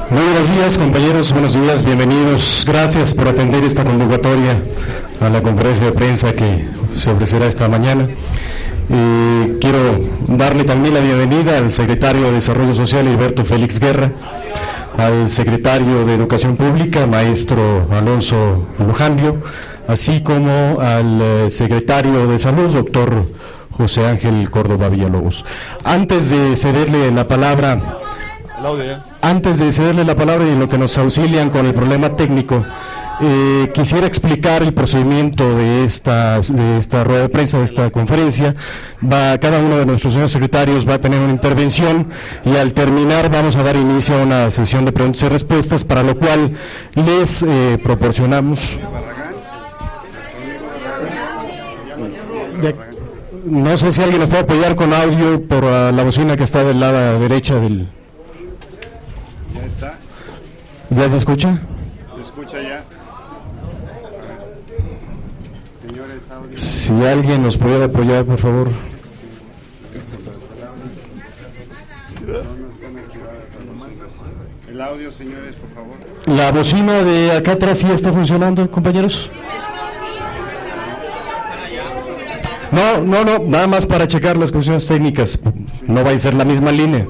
Muy buenos días, compañeros, buenos días, bienvenidos. Gracias por atender esta convocatoria a la conferencia de prensa que se ofrecerá esta mañana. Quiero darle también la bienvenida al secretario de Desarrollo Social, Heriberto Félix Guerra, al secretario de Educación Pública, maestro Alonso Lujambio, así como al secretario de Salud, doctor José Ángel Córdoba Villalobos. Antes de cederle la palabra y en lo que nos auxilian con el problema técnico, quisiera explicar el procedimiento de esta rueda de prensa, de esta conferencia. Cada uno de nuestros señores secretarios va a tener una intervención y al terminar vamos a dar inicio a una sesión de preguntas y respuestas, para lo cual les proporcionamos... No sé si alguien nos puede apoyar con audio por la bocina que está del lado derecha del... ¿Ya está? ¿Ya se escucha? ¿Se escucha ya? Señores, audio. Si alguien nos puede apoyar, por favor. El audio, señores, por favor. ¿La bocina de acá atrás sí está funcionando, compañeros? No, nada más para checar las cuestiones técnicas. No va a ser la misma línea.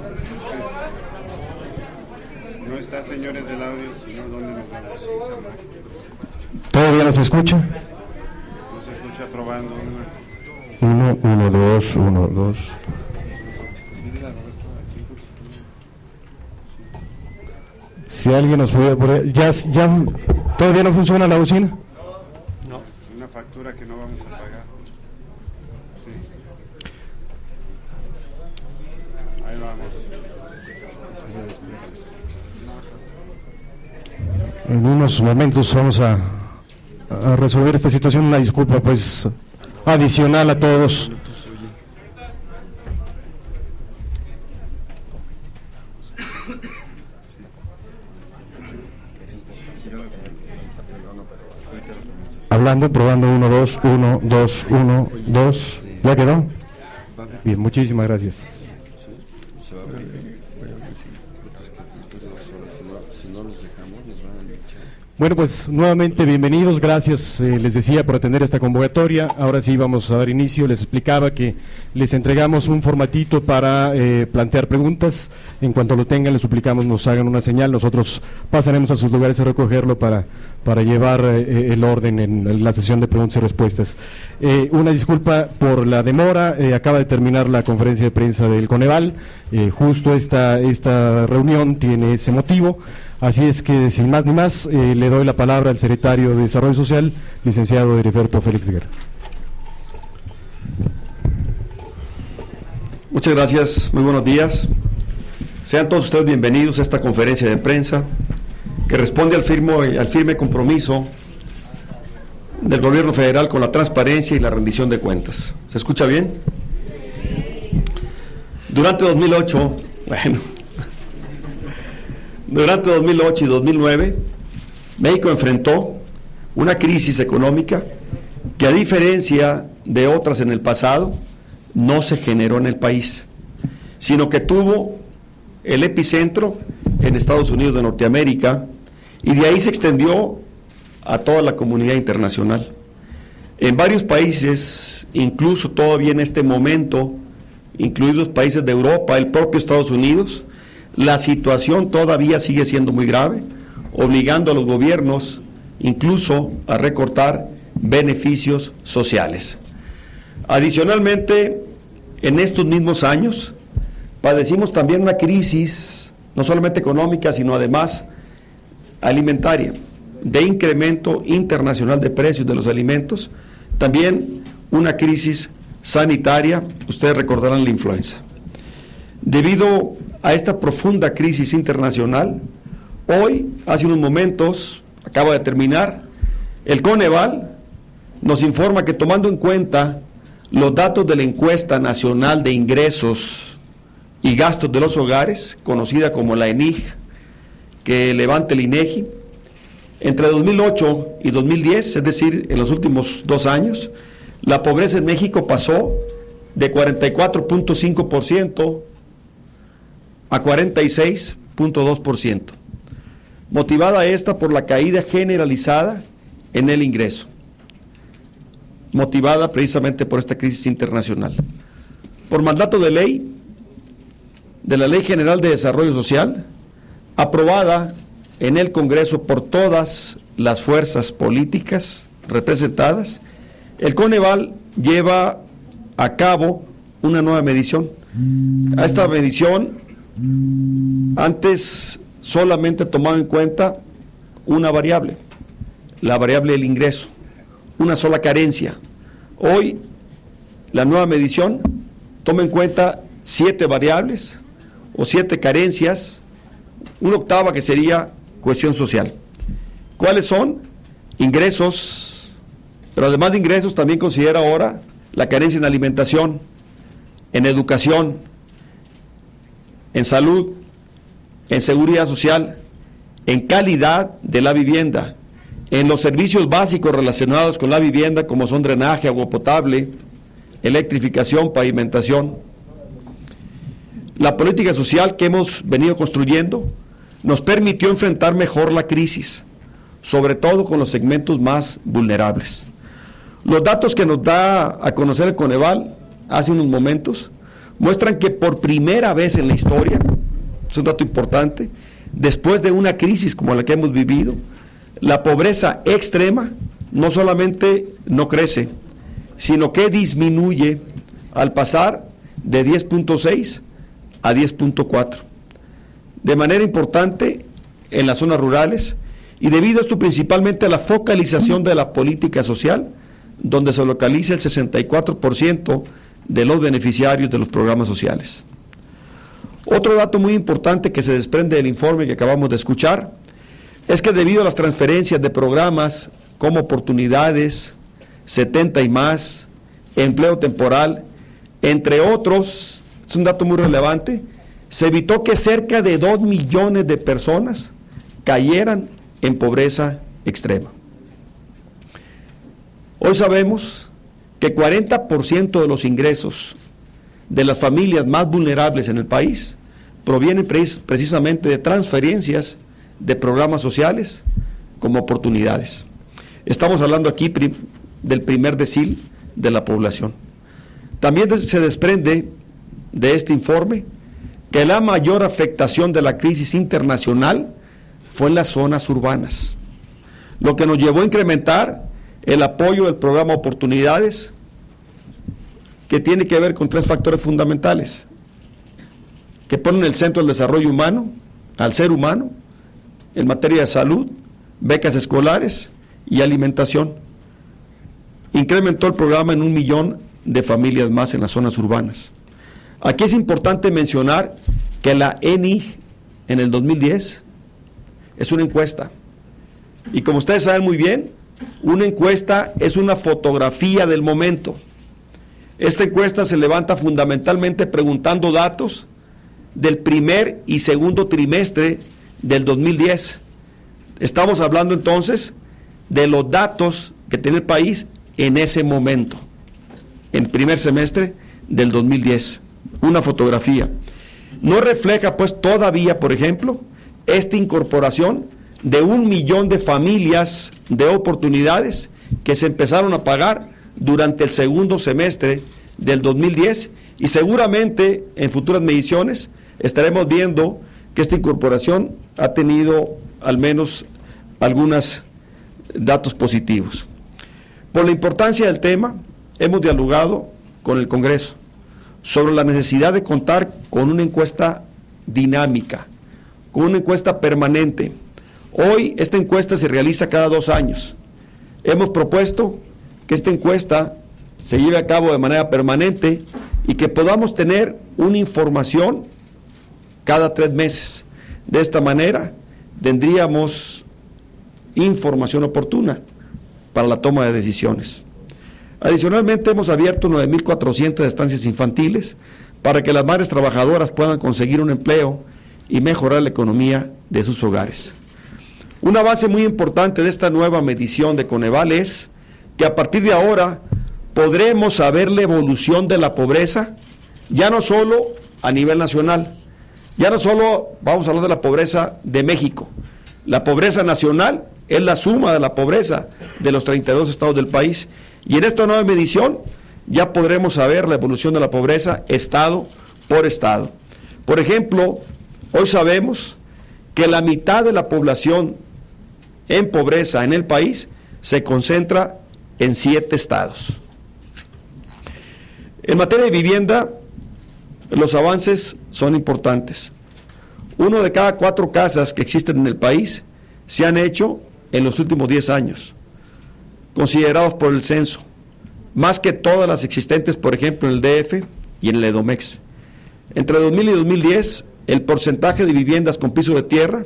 No está, señores del audio, señor, ¿dónde nos vamos? ¿Todavía no se escucha? No se escucha, probando. 1, 1, 2, 1, 2. Si alguien nos puede poner... ¿Ya todavía no funciona la bocina? No, una factura que no vamos a pagar. Sí. Ahí vamos. En unos momentos vamos a resolver esta situación. Una disculpa, pues, adicional a todos. Hablando, probando, 1, 2, 1, 2, 1, 2. ¿Ya quedó? Bien, muchísimas gracias. Bueno, pues nuevamente bienvenidos, gracias, les decía, por atender esta convocatoria. Ahora sí vamos a dar inicio. Les explicaba que les entregamos un formatito para plantear preguntas. En cuanto lo tengan, les suplicamos nos hagan una señal. Nosotros pasaremos a sus lugares a recogerlo para llevar el orden en la sesión de preguntas y respuestas. Una disculpa por la demora, acaba de terminar la conferencia de prensa del Coneval. Justo esta reunión tiene ese motivo. Así es que, sin más ni más, le doy la palabra al secretario de Desarrollo Social, licenciado Heriberto Félix Guerra. Muchas gracias, muy buenos días. Sean todos ustedes bienvenidos a esta conferencia de prensa que responde al firme compromiso del Gobierno Federal con la transparencia y la rendición de cuentas. ¿Se escucha bien? Durante 2008 y 2009, México enfrentó una crisis económica que, a diferencia de otras en el pasado, no se generó en el país, sino que tuvo el epicentro en Estados Unidos de Norteamérica y de ahí se extendió a toda la comunidad internacional. En varios países, incluso todavía en este momento, incluidos países de Europa, el propio Estados Unidos, la situación todavía sigue siendo muy grave, obligando a los gobiernos incluso a recortar beneficios sociales. Adicionalmente, en estos mismos años, padecimos también una crisis, no solamente económica, sino además alimentaria, de incremento internacional de precios de los alimentos, también una crisis sanitaria, ustedes recordarán la influenza. Debido a esta profunda crisis internacional, hoy, hace unos momentos, acaba de terminar, el Coneval nos informa que, tomando en cuenta los datos de la Encuesta Nacional de Ingresos y Gastos de los Hogares, conocida como la ENIG, que levanta el INEGI, entre 2008 y 2010, es decir, en los últimos 2 años, la pobreza en México pasó de 44.5% a 46.2%, motivada esta por la caída generalizada en el ingreso, motivada precisamente por esta crisis internacional. Por mandato de ley, de la Ley General de Desarrollo Social, aprobada en el Congreso por todas las fuerzas políticas representadas, el Coneval lleva a cabo una nueva medición. A esta medición, antes solamente tomaba en cuenta una variable, la variable del ingreso, una sola carencia. Hoy, la nueva medición toma en cuenta 7 variables o 7 carencias, una octava que sería cohesión social. ¿Cuáles son? Ingresos, pero además de ingresos también considera ahora la carencia en alimentación, en educación, en salud, en seguridad social, en calidad de la vivienda, en los servicios básicos relacionados con la vivienda, como son drenaje, agua potable, electrificación, pavimentación. La política social que hemos venido construyendo nos permitió enfrentar mejor la crisis, sobre todo con los segmentos más vulnerables. Los datos que nos da a conocer el Coneval hace unos momentos muestran que por primera vez en la historia, es un dato importante, después de una crisis como la que hemos vivido, la pobreza extrema no solamente no crece, sino que disminuye al pasar de 10.6 a 10.4. De manera importante en las zonas rurales, y debido a esto principalmente a la focalización de la política social, donde se localiza el 64% de los beneficiarios de los programas sociales. Otro dato muy importante que se desprende del informe que acabamos de escuchar es que debido a las transferencias de programas como Oportunidades, 70 y más, empleo temporal, entre otros, es un dato muy relevante, se evitó que cerca de 2 millones de personas cayeran en pobreza extrema. Hoy sabemos que 40% de los ingresos de las familias más vulnerables en el país provienen precisamente de transferencias de programas sociales como Oportunidades. Estamos hablando aquí del primer decil de la población. También se desprende de este informe que la mayor afectación de la crisis internacional fue en las zonas urbanas, lo que nos llevó a incrementar el apoyo del programa Oportunidades, que tiene que ver con 3 factores fundamentales, que ponen en el centro el desarrollo humano, al ser humano, en materia de salud, becas escolares y alimentación. Incrementó el programa en 1 millón de familias más en las zonas urbanas. Aquí es importante mencionar que la ENIG en el 2010 es una encuesta. Y como ustedes saben muy bien, una encuesta es una fotografía del momento. Esta encuesta se levanta fundamentalmente preguntando datos del primer y segundo trimestre del 2010. Estamos hablando entonces de los datos que tiene el país en ese momento, en primer semestre del 2010. Una fotografía. No refleja pues todavía, por ejemplo, esta incorporación de 1 millón de familias de Oportunidades que se empezaron a pagar durante el segundo semestre del 2010, y seguramente en futuras mediciones estaremos viendo que esta incorporación ha tenido al menos algunos datos positivos. Por la importancia del tema, hemos dialogado con el Congreso sobre la necesidad de contar con una encuesta dinámica, con una encuesta permanente. Hoy esta encuesta se realiza cada 2 años. Hemos propuesto que esta encuesta se lleve a cabo de manera permanente y que podamos tener una información cada 3 meses. De esta manera tendríamos información oportuna para la toma de decisiones. Adicionalmente, hemos abierto 9.400 estancias infantiles para que las madres trabajadoras puedan conseguir un empleo y mejorar la economía de sus hogares. Una base muy importante de esta nueva medición de Coneval es que a partir de ahora podremos saber la evolución de la pobreza, ya no solo a nivel nacional, Ya no solo vamos a hablar de la pobreza de México, la pobreza nacional es la suma de la pobreza de los 32 estados del país, y en esta nueva medición ya podremos saber la evolución de la pobreza estado por estado. Por ejemplo, hoy sabemos que la mitad de la población en pobreza en el país se concentra en 7 estados. En materia de vivienda, los avances son importantes. 1 de cada 4 casas que existen en el país se han hecho en los últimos 10 años, considerados por el censo, más que todas las existentes, por ejemplo, en el DF y en el Edomex. Entre 2000 y 2010, el porcentaje de viviendas con piso de tierra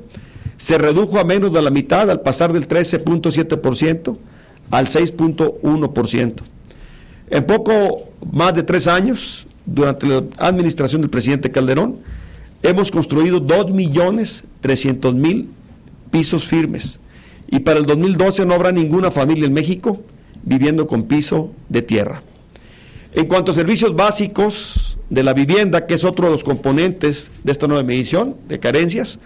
se redujo a menos de la mitad, al pasar del 13.7% al 6.1%. En poco más de 3 años, durante la administración del presidente Calderón, hemos construido 2.300.000 pisos firmes, y para el 2012 no habrá ninguna familia en México viviendo con piso de tierra. En cuanto a servicios básicos de la vivienda, que es otro de los componentes de esta nueva medición de carencias,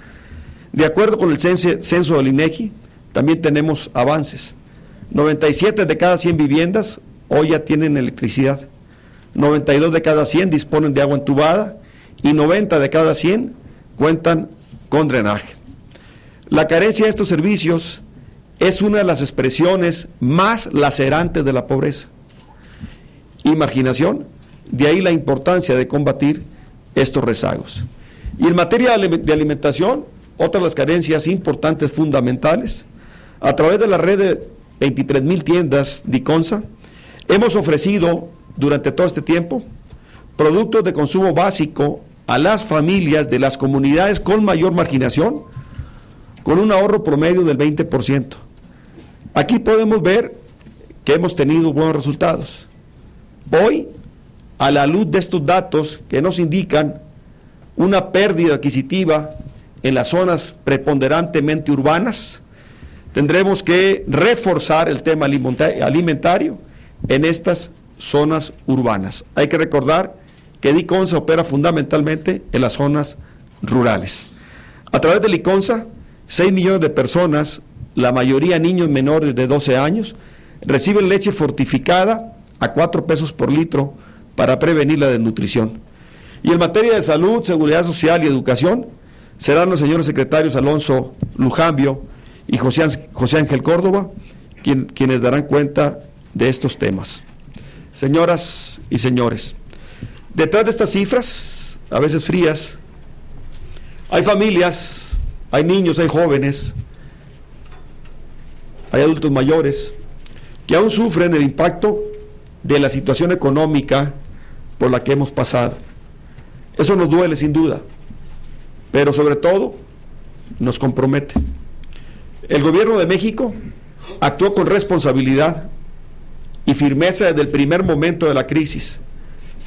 de acuerdo con el censo del INEGI, también tenemos avances. 97 de cada 100 viviendas hoy ya tienen electricidad, 92 de cada 100 disponen de agua entubada y 90 de cada 100 cuentan con drenaje. La carencia de estos servicios es una de las expresiones más lacerantes de la pobreza y marginación, de ahí la importancia de combatir estos rezagos. Y en materia de alimentación, otra de las carencias importantes, fundamentales, a través de la red de 23,000 tiendas Diconsa, hemos ofrecido durante todo este tiempo productos de consumo básico a las familias de las comunidades con mayor marginación, con un ahorro promedio del 20%. Aquí podemos ver que hemos tenido buenos resultados. Hoy, a la luz de estos datos que nos indican una pérdida adquisitiva en las zonas preponderantemente urbanas, tendremos que reforzar el tema alimentario en estas zonas urbanas. Hay que recordar que Diconsa opera fundamentalmente en las zonas rurales. A través de Diconsa, 6 millones de personas, la mayoría niños menores de 12 años, reciben leche fortificada a 4 pesos por litro para prevenir la desnutrición. Y en materia de salud, seguridad social y educación, serán los señores secretarios Alonso Lujambio y José Ángel Córdoba quienes darán cuenta de estos temas. Señoras y señores, detrás de estas cifras, a veces frías, hay familias, hay niños, hay jóvenes, hay adultos mayores que aún sufren el impacto de la situación económica por la que hemos pasado. Eso nos duele sin duda, pero sobre todo nos compromete. El gobierno de México actuó con responsabilidad y firmeza desde el primer momento de la crisis,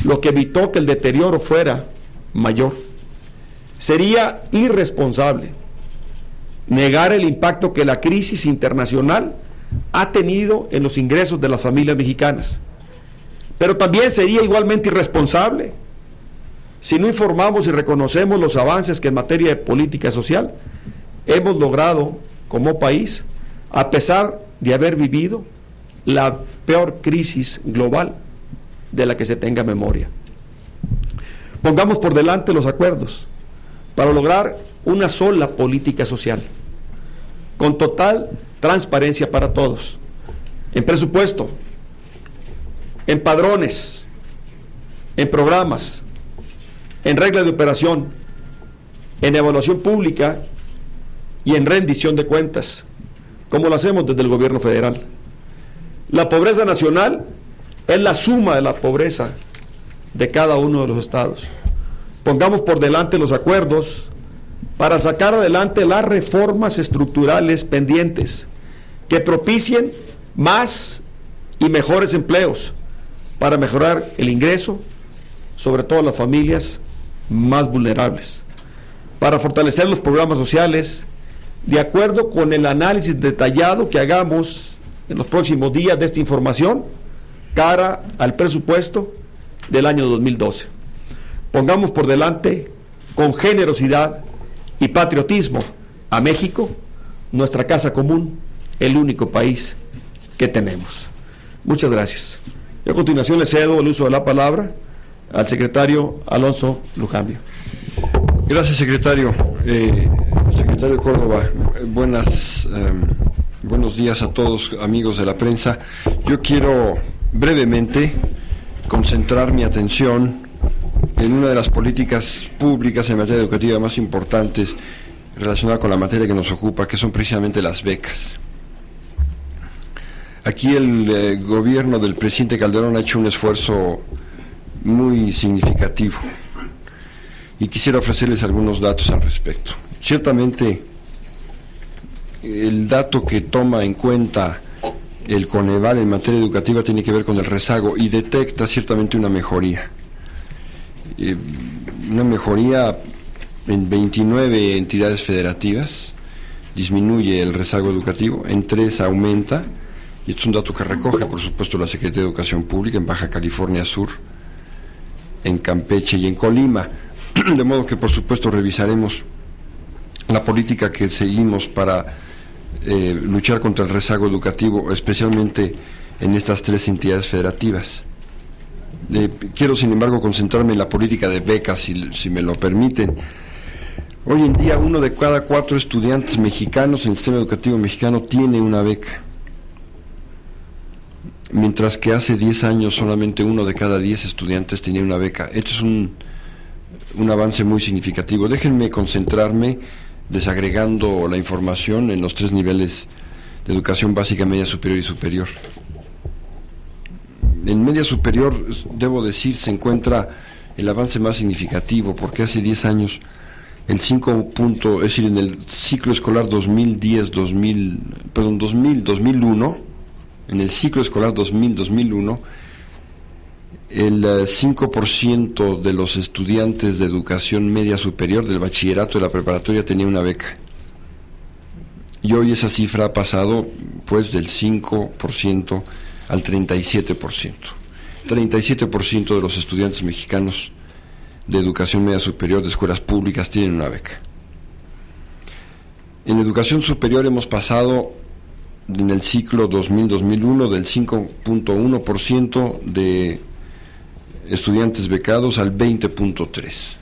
lo que evitó que el deterioro fuera mayor. Sería irresponsable negar el impacto que la crisis internacional ha tenido en los ingresos de las familias mexicanas. Pero también sería igualmente irresponsable si no informamos y reconocemos los avances que en materia de política social hemos logrado como país, a pesar de haber vivido la peor crisis global de la que se tenga memoria. Pongamos por delante los acuerdos para lograr una sola política social, con total transparencia para todos, en presupuesto, en padrones, en programas, en reglas de operación, en evaluación pública y en rendición de cuentas, como lo hacemos desde el gobierno federal. La pobreza nacional es la suma de la pobreza de cada uno de los estados. Pongamos por delante los acuerdos para sacar adelante las reformas estructurales pendientes que propicien más y mejores empleos para mejorar el ingreso, sobre todo las familias más vulnerables, para fortalecer los programas sociales, de acuerdo con el análisis detallado que hagamos en los próximos días de esta información, cara al presupuesto del año 2012. Pongamos por delante con generosidad y patriotismo a México, nuestra casa común, el único país que tenemos. Muchas gracias. Y a continuación le cedo el uso de la palabra al secretario Alonso Lujambio. Gracias, secretario. Secretario Córdoba, buenos días a todos, amigos de la prensa. Yo quiero brevemente concentrar mi atención en una de las políticas públicas en materia educativa más importantes relacionada con la materia que nos ocupa, que son precisamente las becas. Aquí el gobierno del presidente Calderón ha hecho un esfuerzo muy significativo y quisiera ofrecerles algunos datos al respecto. Ciertamente, el dato que toma en cuenta el Coneval en materia educativa tiene que ver con el rezago y detecta ciertamente una mejoría. En 29 entidades federativas disminuye el rezago educativo, en 3 aumenta, y esto es un dato que recoge, por supuesto, la Secretaría de Educación Pública en Baja California Sur, en Campeche y en Colima. De modo que, por supuesto, revisaremos la política que seguimos para luchar contra el rezago educativo, especialmente en estas 3 entidades federativas. Quiero, sin embargo, concentrarme en la política de becas, si me lo permiten. Hoy en día, 1 de cada 4 estudiantes mexicanos en el sistema educativo mexicano tiene una beca, mientras que hace 10 años solamente 1 de cada 10 estudiantes tenía una beca. Esto es un avance muy significativo. Déjenme concentrarme desagregando la información en los 3 niveles de educación básica, media superior y superior. En media superior, debo decir, se encuentra el avance más significativo, porque hace 10 años el 5 punto, es decir, en el ciclo escolar 2000-2001, en el ciclo escolar 2000-2001, el 5% de los estudiantes de educación media superior, del bachillerato, de la preparatoria, tenía una beca. Y hoy esa cifra ha pasado pues del 5% al 37%. 37% de los estudiantes mexicanos de educación media superior de escuelas públicas tienen una beca. En educación superior hemos pasado en el ciclo 2000-2001 del 5.1% de estudiantes becados al 20.3%.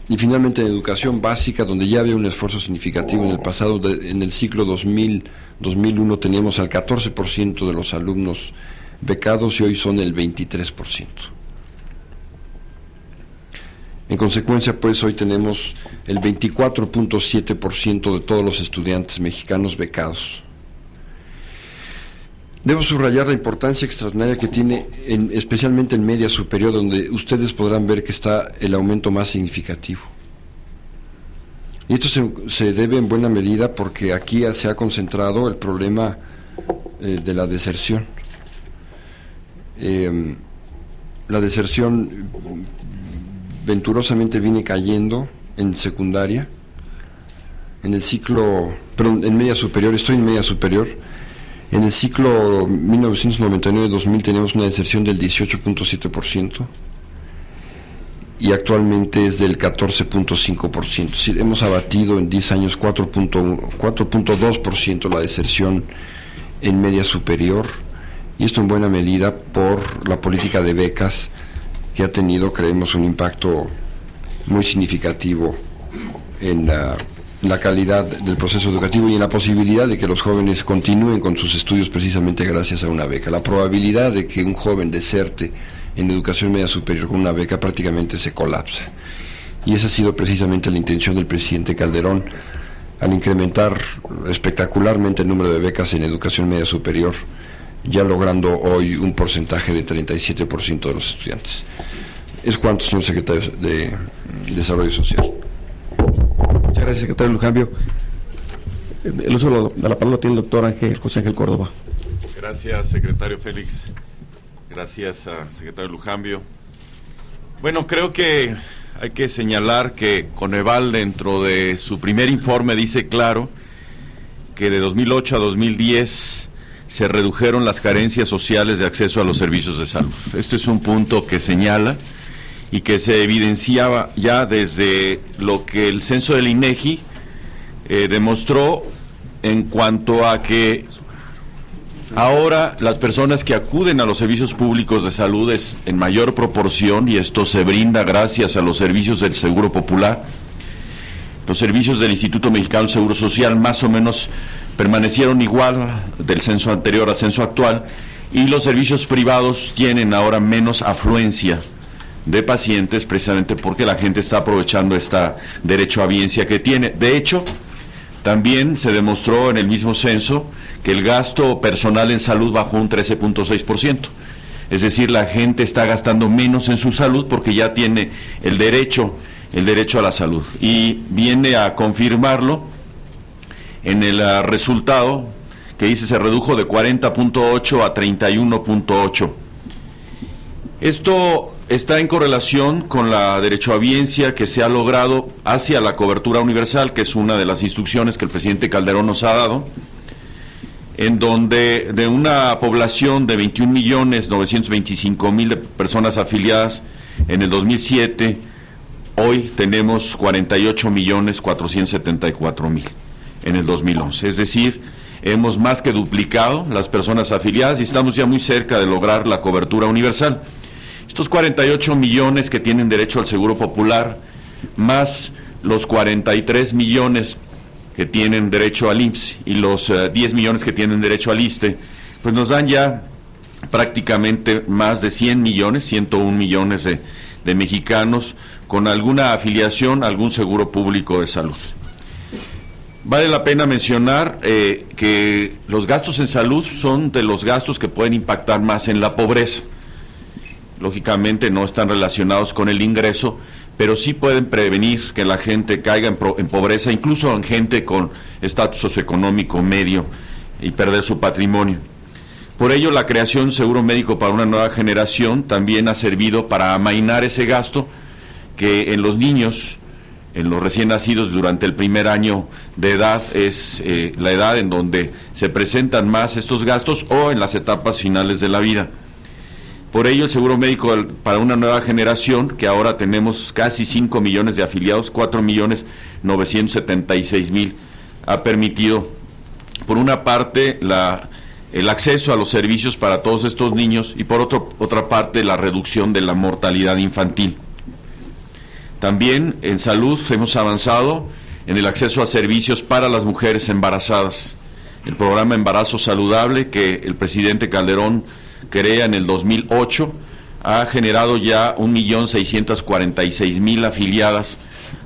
Y finalmente en educación básica, donde ya había un esfuerzo significativo en el pasado, en el ciclo 2000-2001 teníamos al 14% de los alumnos becados y hoy son el 23%. En consecuencia, pues hoy tenemos el 24.7% de todos los estudiantes mexicanos becados. Debo subrayar la importancia extraordinaria que tiene, especialmente en media superior, donde ustedes podrán ver que está el aumento más significativo. Y esto se debe en buena medida porque aquí se ha concentrado el problema de la deserción. La deserción venturosamente viene cayendo en secundaria, en media superior, estoy en media superior. En el ciclo 1999-2000 tenemos una deserción del 18.7% y actualmente es del 14.5%. Es decir, hemos abatido en 10 años 4.2% la deserción en media superior, y esto en buena medida por la política de becas que ha tenido, creemos, un impacto muy significativo en la calidad del proceso educativo y en la posibilidad de que los jóvenes continúen con sus estudios precisamente gracias a una beca. La probabilidad de que un joven deserte en educación media superior con una beca prácticamente se colapsa. Y esa ha sido precisamente la intención del presidente Calderón al incrementar espectacularmente el número de becas en educación media superior, ya logrando hoy un porcentaje de 37% de los estudiantes. Es cuanto, señor secretario de Desarrollo Social. Muchas gracias, secretario Lujambio. El uso de la palabra tiene el doctor José Ángel Córdoba. Gracias, secretario Félix. Gracias, secretario Lujambio. Bueno, creo que hay que señalar que Coneval, dentro de su primer informe, dice claro que de 2008 a 2010 se redujeron las carencias sociales de acceso a los servicios de salud. Este es un punto que señala y que se evidenciaba ya desde lo que el censo del INEGI demostró en cuanto a que ahora las personas que acuden a los servicios públicos de salud es en mayor proporción, y esto se brinda gracias a los servicios del Seguro Popular. Los servicios del Instituto Mexicano del Seguro Social más o menos permanecieron igual del censo anterior al censo actual, y los servicios privados tienen ahora menos afluencia de pacientes, precisamente porque la gente está aprovechando esta derechohabiencia que tiene. De hecho, también se demostró en el mismo censo que el gasto personal en salud bajó un 13.6%. Es decir, la gente está gastando menos en su salud porque ya tiene el derecho a la salud. Y viene a confirmarlo en el resultado que dice se redujo de 40.8 a 31.8. Esto está en correlación con la derechohabiencia que se ha logrado hacia la cobertura universal, que es una de las instrucciones que el presidente Calderón nos ha dado, en donde de una población de 21.925.000 de personas afiliadas en el 2007, hoy tenemos 48.474.000 en el 2011. Es decir, hemos más que duplicado las personas afiliadas y estamos ya muy cerca de lograr la cobertura universal. Estos 48 millones que tienen derecho al Seguro Popular, más los 43 millones que tienen derecho al IMSS y los 10 millones que tienen derecho al ISSSTE, pues nos dan ya prácticamente más de 100 millones, 101 millones de mexicanos con alguna afiliación a algún seguro público de salud. Vale la pena mencionar que los gastos en salud son de los gastos que pueden impactar más en la pobreza. Lógicamente no están relacionados con el ingreso, pero sí pueden prevenir que la gente caiga en pobreza, incluso en gente con estatus socioeconómico medio, y perder su patrimonio. Por ello, la creación de seguro médico para una nueva generación también ha servido para amainar ese gasto que en los niños, en los recién nacidos durante el primer año de edad, es la edad en donde se presentan más estos gastos, o en las etapas finales de la vida. Por ello, el seguro médico para una nueva generación, que ahora tenemos casi 5 millones de afiliados, 4.976.000, ha permitido, por una parte, el acceso a los servicios para todos estos niños, y por otra parte, la reducción de la mortalidad infantil. También en salud hemos avanzado en el acceso a servicios para las mujeres embarazadas. El programa Embarazo Saludable, que el presidente Calderón crea en el 2008, ha generado ya 1.646.000 afiliadas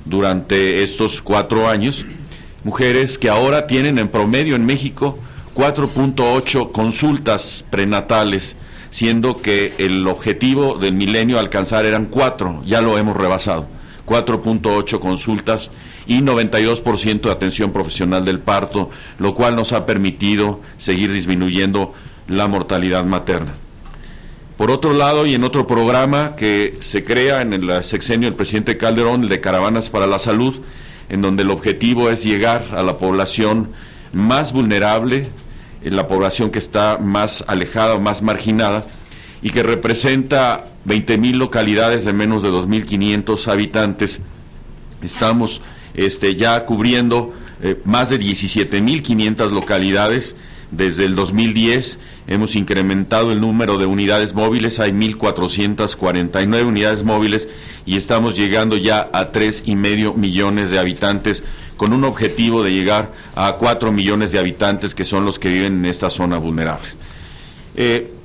durante estos 4 años, mujeres que ahora tienen en promedio en México 4.8 consultas prenatales, siendo que el objetivo del milenio alcanzar eran 4, ya lo hemos rebasado, 4.8 consultas y 92% de atención profesional del parto, lo cual nos ha permitido seguir disminuyendo la mortalidad materna. Por otro lado, y en otro programa que se crea en el sexenio del presidente Calderón, el de Caravanas para la Salud, en donde el objetivo es llegar a la población más vulnerable, en la población que está más alejada o más marginada, y que representa 20.000 localidades de menos de 2.500 habitantes. Estamos ya cubriendo más de 17.500 localidades. Desde el 2010 hemos incrementado el número de unidades móviles, hay 1.449 unidades móviles y estamos llegando ya a 3,5 millones de habitantes, con un objetivo de llegar a 4 millones de habitantes, que son los que viven en esta zona vulnerables.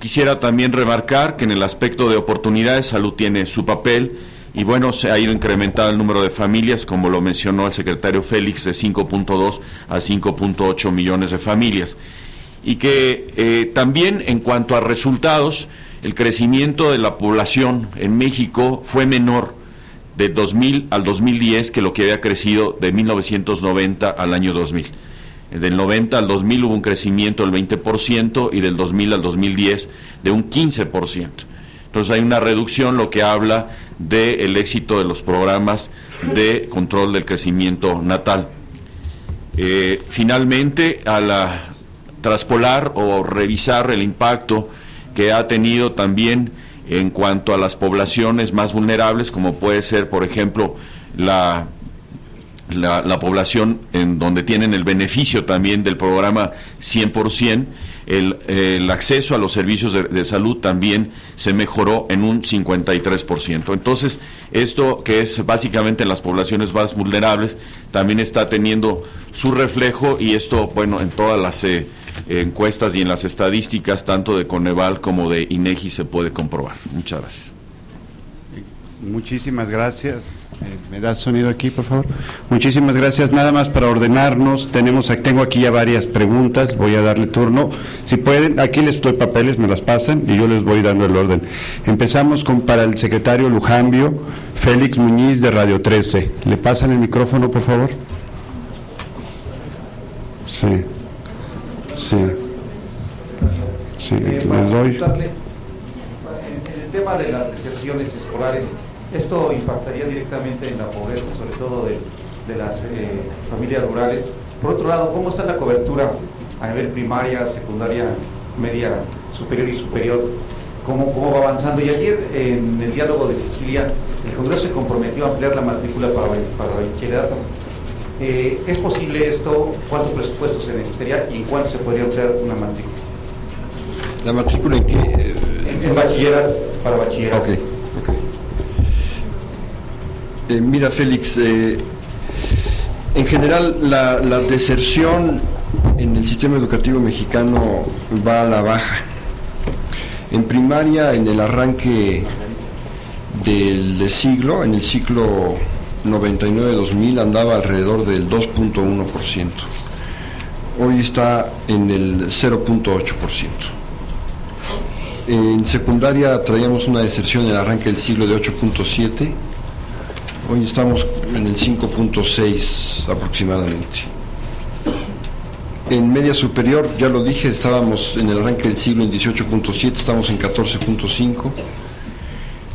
Quisiera también remarcar que en el aspecto de oportunidades, salud tiene su papel, y bueno, se ha ido incrementando el número de familias, como lo mencionó el secretario Félix, de 5.2 a 5.8 millones de familias. Y que también en cuanto a resultados, el crecimiento de la población en México fue menor de 2000 al 2010 que lo que había crecido de 1990 al año 2000. Del 90 al 2000 hubo un crecimiento del 20% y del 2000 al 2010 de un 15%. Entonces hay una reducción, lo que habla del éxito de los programas de control del crecimiento natal. Finalmente, traspolar o revisar el impacto que ha tenido también en cuanto a las poblaciones más vulnerables, como puede ser, por ejemplo, la población en donde tienen el beneficio también del programa 100%, el acceso a los servicios de salud también se mejoró en un 53%. Entonces, esto que es básicamente en las poblaciones más vulnerables, también está teniendo su reflejo, y esto, bueno, en todas las encuestas y en las estadísticas, tanto de Coneval como de INEGI, se puede comprobar. Muchas gracias. Muchísimas gracias. ¿Me das sonido aquí, por favor? Muchísimas gracias. Nada más para ordenarnos, tengo aquí ya varias preguntas, voy a darle turno. Si pueden, aquí les doy papeles, me las pasan y yo les voy dando el orden. Empezamos para el secretario Lujambio, Félix Muñiz de Radio 13. ¿Le pasan el micrófono, por favor? Sí. Les doy. En el tema de las deserciones escolares, esto impactaría directamente en la pobreza, sobre todo de las familias rurales. Por otro lado, ¿cómo está la cobertura a nivel primaria, secundaria, media, superior y superior? ¿Cómo va avanzando? Y ayer, en el diálogo de Sicilia, el Congreso se comprometió a ampliar la matrícula para bachillerato. ¿Es posible esto? ¿Cuánto presupuesto se necesitaría y en cuánto se podría ampliar una matrícula? ¿La matrícula en qué? En bachillerato, para bachillerato. Ok. Mira, Félix, en general la deserción en el sistema educativo mexicano va a la baja. En primaria, en el arranque del siglo, en el ciclo 99-2000, andaba alrededor del 2.1%. Hoy está en el 0.8%. En secundaria traíamos una deserción en el arranque del siglo de 8.7%. Hoy estamos en el 5.6 aproximadamente. En media superior, ya lo dije, estábamos en el arranque del siglo en 18.7, estamos en 14.5.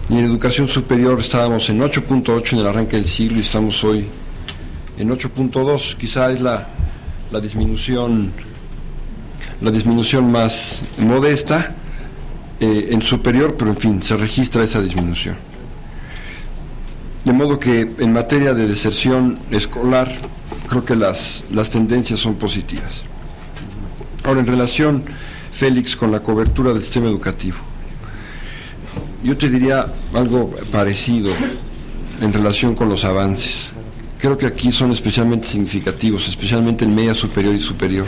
Y en educación superior estábamos en 8.8 en el arranque del siglo y estamos hoy en 8.2. Quizá es la disminución más modesta en superior, pero en fin, se registra esa disminución. De modo que en materia de deserción escolar, creo que las tendencias son positivas. Ahora, en relación, Félix, con la cobertura del sistema educativo, yo te diría algo parecido en relación con los avances. Creo que aquí son especialmente significativos, especialmente en media superior y superior.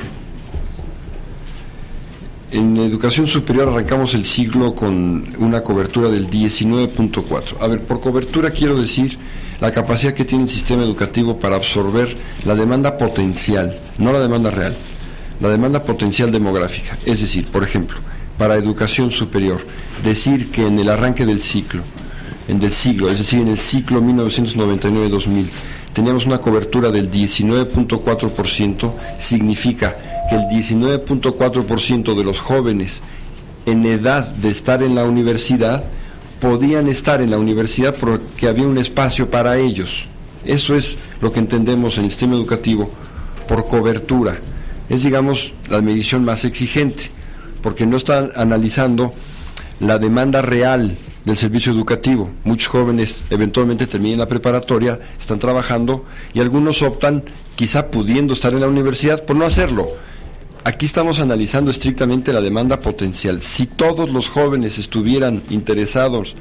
En educación superior arrancamos el siglo con una cobertura del 19.4. A ver, por cobertura quiero decir la capacidad que tiene el sistema educativo para absorber la demanda potencial, no la demanda real, la demanda potencial demográfica. Es decir, por ejemplo, para educación superior, decir que en el arranque del siglo, es decir, en el ciclo 1999-2000, teníamos una cobertura del 19.4%, significa que el 19.4% de los jóvenes en edad de estar en la universidad podían estar en la universidad porque había un espacio para ellos. Eso es lo que entendemos en el sistema educativo por cobertura. Es, digamos, la medición más exigente, porque no está analizando la demanda real del servicio educativo. Muchos jóvenes eventualmente terminan la preparatoria, están trabajando y algunos optan, quizá pudiendo estar en la universidad, por no hacerlo. Aquí estamos analizando estrictamente la demanda potencial. Si todos los jóvenes estuvieran interesados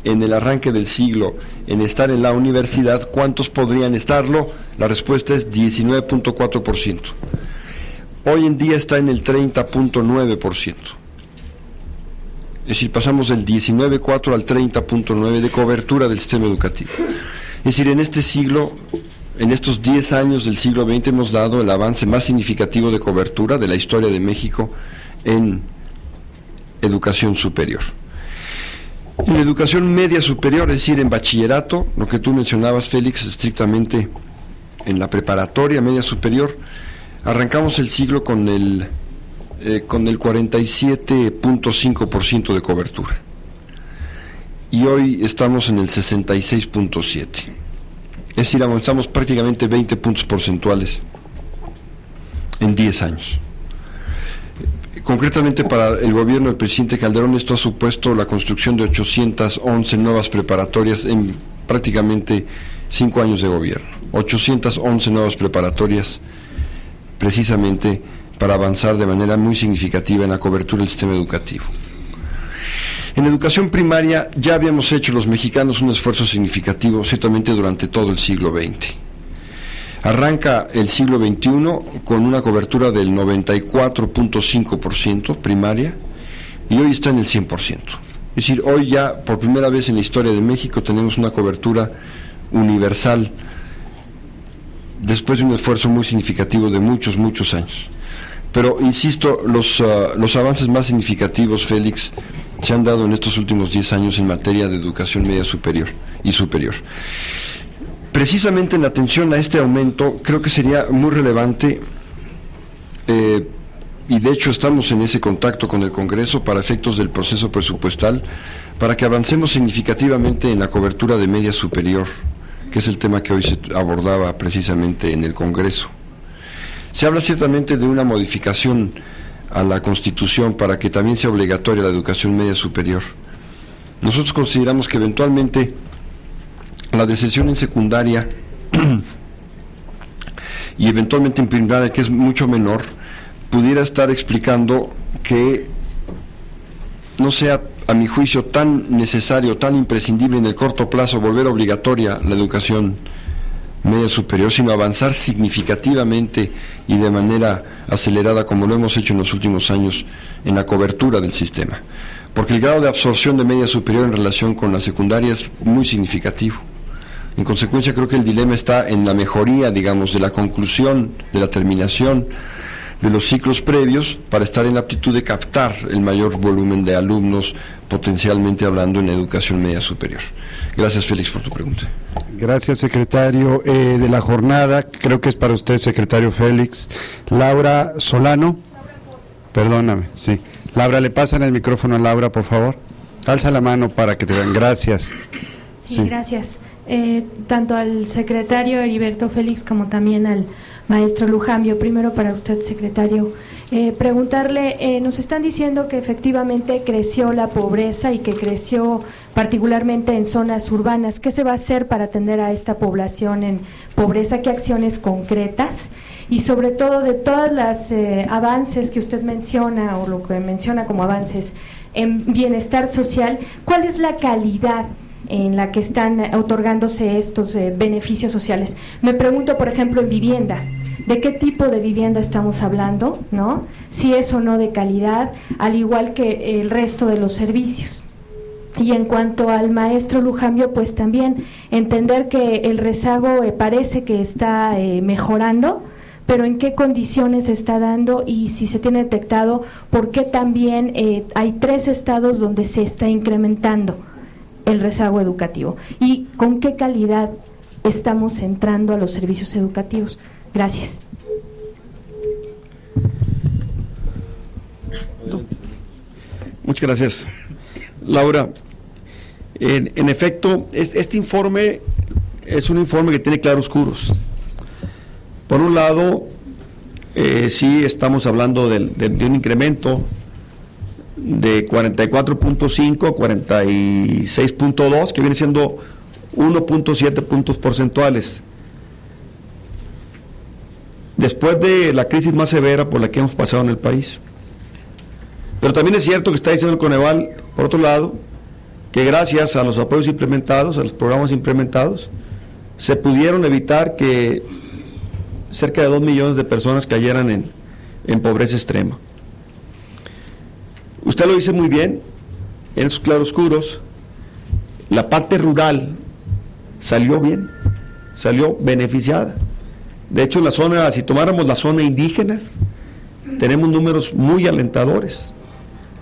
en el arranque del siglo en estar en la universidad, ¿cuántos podrían estarlo? La respuesta es 19.4%. Hoy en día está en el 30.9%. Es decir, pasamos del 19.4 al 30.9 de cobertura del sistema educativo. Es decir, en este siglo, en estos 10 años del siglo XX hemos dado el avance más significativo de cobertura de la historia de México en educación superior. En la educación media superior, es decir, en bachillerato, lo que tú mencionabas, Félix, estrictamente en la preparatoria media superior, arrancamos el siglo con el 47.5% de cobertura. Y hoy estamos en el 66.7%. Es decir, avanzamos prácticamente 20 puntos porcentuales en 10 años. Concretamente para el gobierno del presidente Calderón esto ha supuesto la construcción de 811 nuevas preparatorias en prácticamente 5 años de gobierno. 811 nuevas preparatorias precisamente para avanzar de manera muy significativa en la cobertura del sistema educativo. En educación primaria ya habíamos hecho los mexicanos un esfuerzo significativo, ciertamente durante todo el siglo XX. Arranca el siglo XXI con una cobertura del 94.5% primaria y hoy está en el 100%. Es decir, hoy ya por primera vez en la historia de México tenemos una cobertura universal después de un esfuerzo muy significativo de muchos años. Pero, insisto, los avances más significativos, Félix, se han dado en estos últimos 10 años en materia de educación media superior y superior. Precisamente en atención a este aumento, creo que sería muy relevante, y de hecho estamos en ese contacto con el Congreso para efectos del proceso presupuestal, para que avancemos significativamente en la cobertura de media superior, que es el tema que hoy se abordaba precisamente en el Congreso. Se habla ciertamente de una modificación a la Constitución para que también sea obligatoria la educación media superior. Nosotros consideramos que eventualmente la deserción en secundaria y eventualmente en primaria, que es mucho menor, pudiera estar explicando que no sea, a mi juicio, tan necesario, tan imprescindible en el corto plazo volver obligatoria la educación media superior, sino avanzar significativamente y de manera acelerada, como lo hemos hecho en los últimos años, en la cobertura del sistema. Porque el grado de absorción de media superior en relación con la secundaria es muy significativo. En consecuencia, creo que el dilema está en la mejoría, digamos, de la conclusión, de la terminación de los ciclos previos para estar en la aptitud de captar el mayor volumen de alumnos, potencialmente hablando en educación media superior. Gracias, Félix, por tu pregunta. Gracias, secretario. De la jornada, creo que es para usted, secretario Félix. Laura Solano. Perdóname, sí. Laura, ¿le pasan el micrófono a Laura, por favor? Alza la mano para que te vean. Gracias. Sí, gracias. Tanto al secretario Heriberto Félix como también al maestro Lujambio. Primero para usted, secretario, preguntarle, nos están diciendo que efectivamente creció la pobreza y que creció particularmente en zonas urbanas. ¿Qué se va a hacer para atender a esta población en pobreza? ¿Qué acciones concretas? Y sobre todo de todas las avances que usted menciona o lo que menciona como avances en bienestar social, ¿cuál es la calidad en la que están otorgándose estos beneficios sociales? Me pregunto, por ejemplo, en vivienda, ¿de qué tipo de vivienda estamos hablando, no? Si es o no de calidad, al igual que el resto de los servicios. Y en cuanto al maestro Lujambio, pues también entender que el rezago parece que está mejorando, pero en qué condiciones se está dando y si se tiene detectado por qué también hay 3 estados donde se está incrementando el rezago educativo y con qué calidad estamos entrando a los servicios educativos. Gracias. Muchas gracias, Laura. En efecto, este informe es un informe que tiene claroscuros. Por un lado, sí estamos hablando de un incremento de 44.5 a 46.2, que viene siendo 1.7 puntos porcentuales. Después de la crisis más severa por la que hemos pasado en el país. Pero también es cierto que está diciendo el Coneval, por otro lado, que gracias a los apoyos implementados, a los programas implementados, se pudieron evitar que cerca de 2 millones de personas cayeran en pobreza extrema. Usted lo dice muy bien, en esos claroscuros, la parte rural salió bien, salió beneficiada. De hecho, la zona, si tomáramos la zona indígena, tenemos números muy alentadores.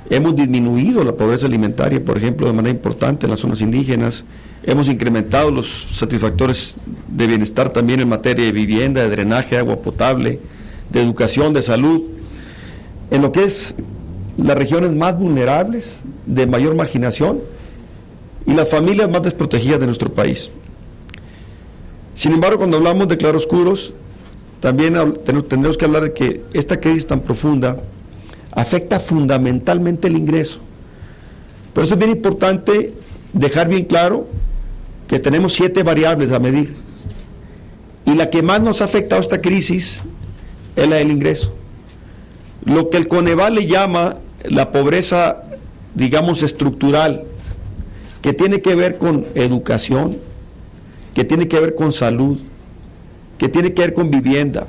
Hemos disminuido la pobreza alimentaria, por ejemplo, de manera importante en las zonas indígenas. Hemos incrementado los satisfactores de bienestar también en materia de vivienda, de drenaje, de agua potable, de educación, de salud. En lo que es las regiones más vulnerables, de mayor marginación, y las familias más desprotegidas de nuestro país. Sin embargo, cuando hablamos de claroscuros, también tendremos que hablar de que esta crisis tan profunda afecta fundamentalmente el ingreso. Por eso es bien importante dejar bien claro que tenemos 7 variables a medir. Y la que más nos ha afectado esta crisis es la del ingreso. Lo que el Coneval le llama la pobreza, digamos, estructural, que tiene que ver con educación, que tiene que ver con salud, que tiene que ver con vivienda,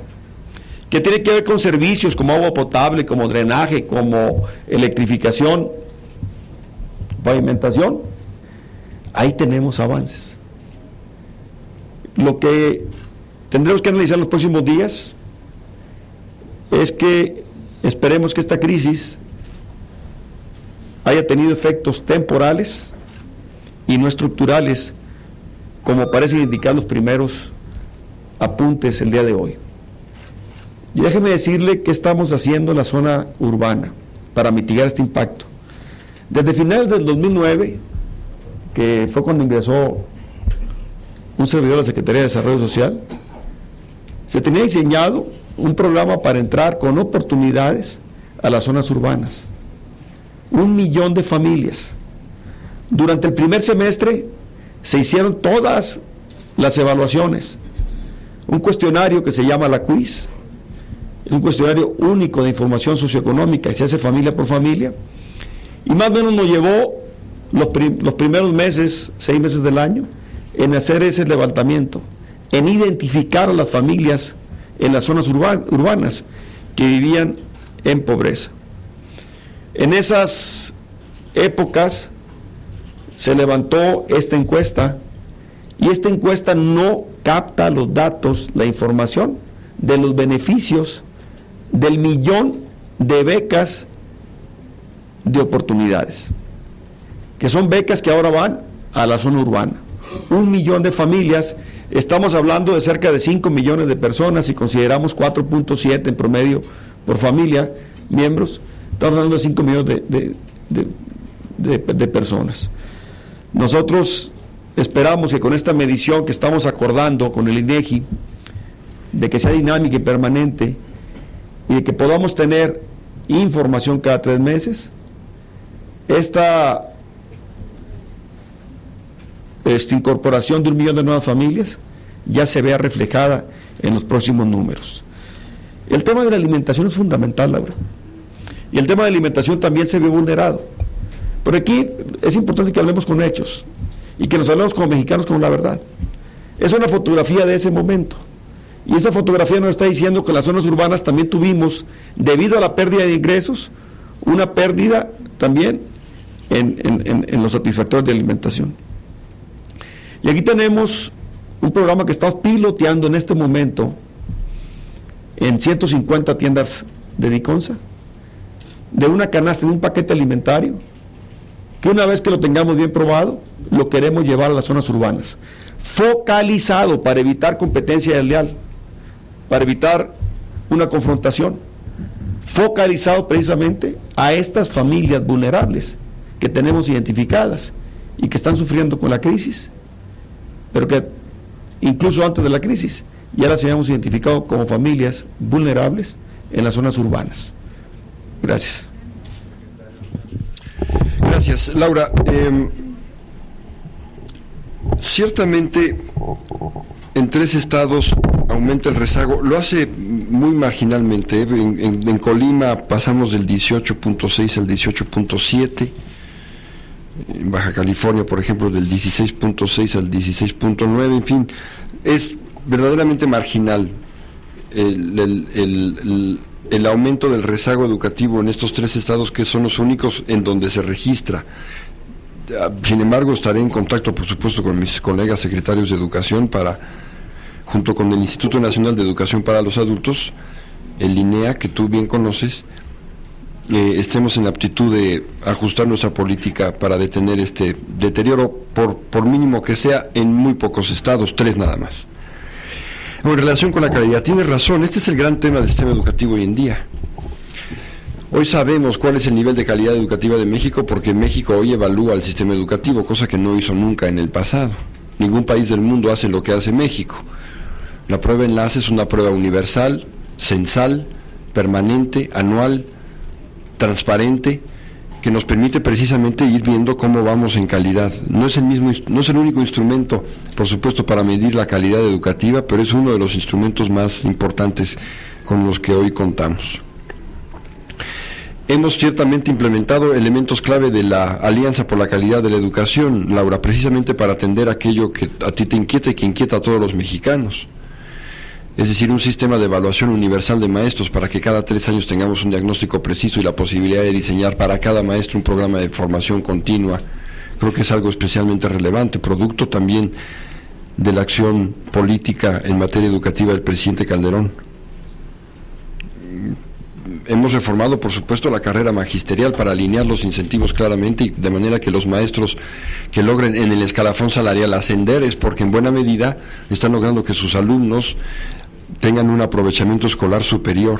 que tiene que ver con servicios como agua potable, como drenaje, como electrificación, pavimentación. Ahí tenemos avances. Lo que tendremos que analizar en los próximos días es que esperemos que esta crisis haya tenido efectos temporales y no estructurales, como parecen indicar los primeros apuntes el día de hoy. Y déjeme decirle qué estamos haciendo en la zona urbana para mitigar este impacto. Desde finales del 2009, que fue cuando ingresó un servidor de la Secretaría de Desarrollo Social, se tenía diseñado un programa para entrar con oportunidades a las zonas urbanas. 1 millón de familias. Durante el primer semestre se hicieron todas las evaluaciones. Un cuestionario que se llama la Quiz, es un cuestionario único de información socioeconómica y se hace familia por familia, y más o menos nos llevó los primeros meses, 6 meses del año, en hacer ese levantamiento, en identificar a las familias en las zonas urbanas que vivían en pobreza. En esas épocas se levantó esta encuesta, y esta encuesta no capta los datos, la información de los beneficios del 1 millón de becas de oportunidades, que son becas que ahora van a la zona urbana. 1 millón de familias, estamos hablando de cerca de 5 millones de personas, si consideramos 4.7 en promedio por familia, miembros, estamos hablando de 5 millones de personas. Nosotros esperamos que con esta medición que estamos acordando con el INEGI, de que sea dinámica y permanente, y de que podamos tener información cada 3 meses, esta incorporación de 1 millón de nuevas familias ya se vea reflejada en los próximos números. El tema de la alimentación es fundamental, Laura, y el tema de la alimentación también se ve vulnerado. Pero aquí es importante que hablemos con hechos y que nos hablemos como mexicanos con la verdad. Es una fotografía de ese momento, y esa fotografía nos está diciendo que en las zonas urbanas también tuvimos, debido a la pérdida de ingresos, una pérdida también en los satisfactores de alimentación. Y aquí tenemos un programa que estamos piloteando en este momento en 150 tiendas de Diconsa, de una canasta, de un paquete alimentario, que una vez que lo tengamos bien probado, lo queremos llevar a las zonas urbanas, focalizado para evitar competencia desleal, para evitar una confrontación, focalizado precisamente a estas familias vulnerables que tenemos identificadas y que están sufriendo con la crisis, pero que incluso antes de la crisis ya las habíamos identificado como familias vulnerables en las zonas urbanas. Gracias. Gracias, Laura. Ciertamente, en 3 estados aumenta el rezago, lo hace muy marginalmente. En Colima pasamos del 18.6 al 18.7, en Baja California, por ejemplo, del 16.6 al 16.9, en fin, es verdaderamente marginal el aumento del rezago educativo en estos 3 estados, que son los únicos en donde se registra. Sin embargo, estaré en contacto, por supuesto, con mis colegas secretarios de Educación para, junto con el Instituto Nacional de Educación para los Adultos, el INEA, que tú bien conoces, estemos en aptitud de ajustar nuestra política para detener este deterioro, por mínimo que sea, en muy pocos estados, 3 nada más. En relación con la calidad, tienes razón, este es el gran tema del sistema educativo hoy en día. Hoy sabemos cuál es el nivel de calidad educativa de México, porque México hoy evalúa el sistema educativo, cosa que no hizo nunca en el pasado. Ningún país del mundo hace lo que hace México. La prueba enlace es una prueba universal, censal, permanente, anual, transparente, que nos permite precisamente ir viendo cómo vamos en calidad. No es el único instrumento, por supuesto, para medir la calidad educativa, pero es uno de los instrumentos más importantes con los que hoy contamos. Hemos ciertamente implementado elementos clave de la Alianza por la Calidad de la Educación, Laura, precisamente para atender aquello que a ti te inquieta y que inquieta a todos los mexicanos. Es decir, un sistema de evaluación universal de maestros para que cada 3 años tengamos un diagnóstico preciso y la posibilidad de diseñar para cada maestro un programa de formación continua. Creo que es algo especialmente relevante, producto también de la acción política en materia educativa del presidente Calderón. Hemos reformado, por supuesto, la carrera magisterial para alinear los incentivos claramente y de manera que los maestros que logren en el escalafón salarial ascender es porque en buena medida están logrando que sus alumnos tengan un aprovechamiento escolar superior.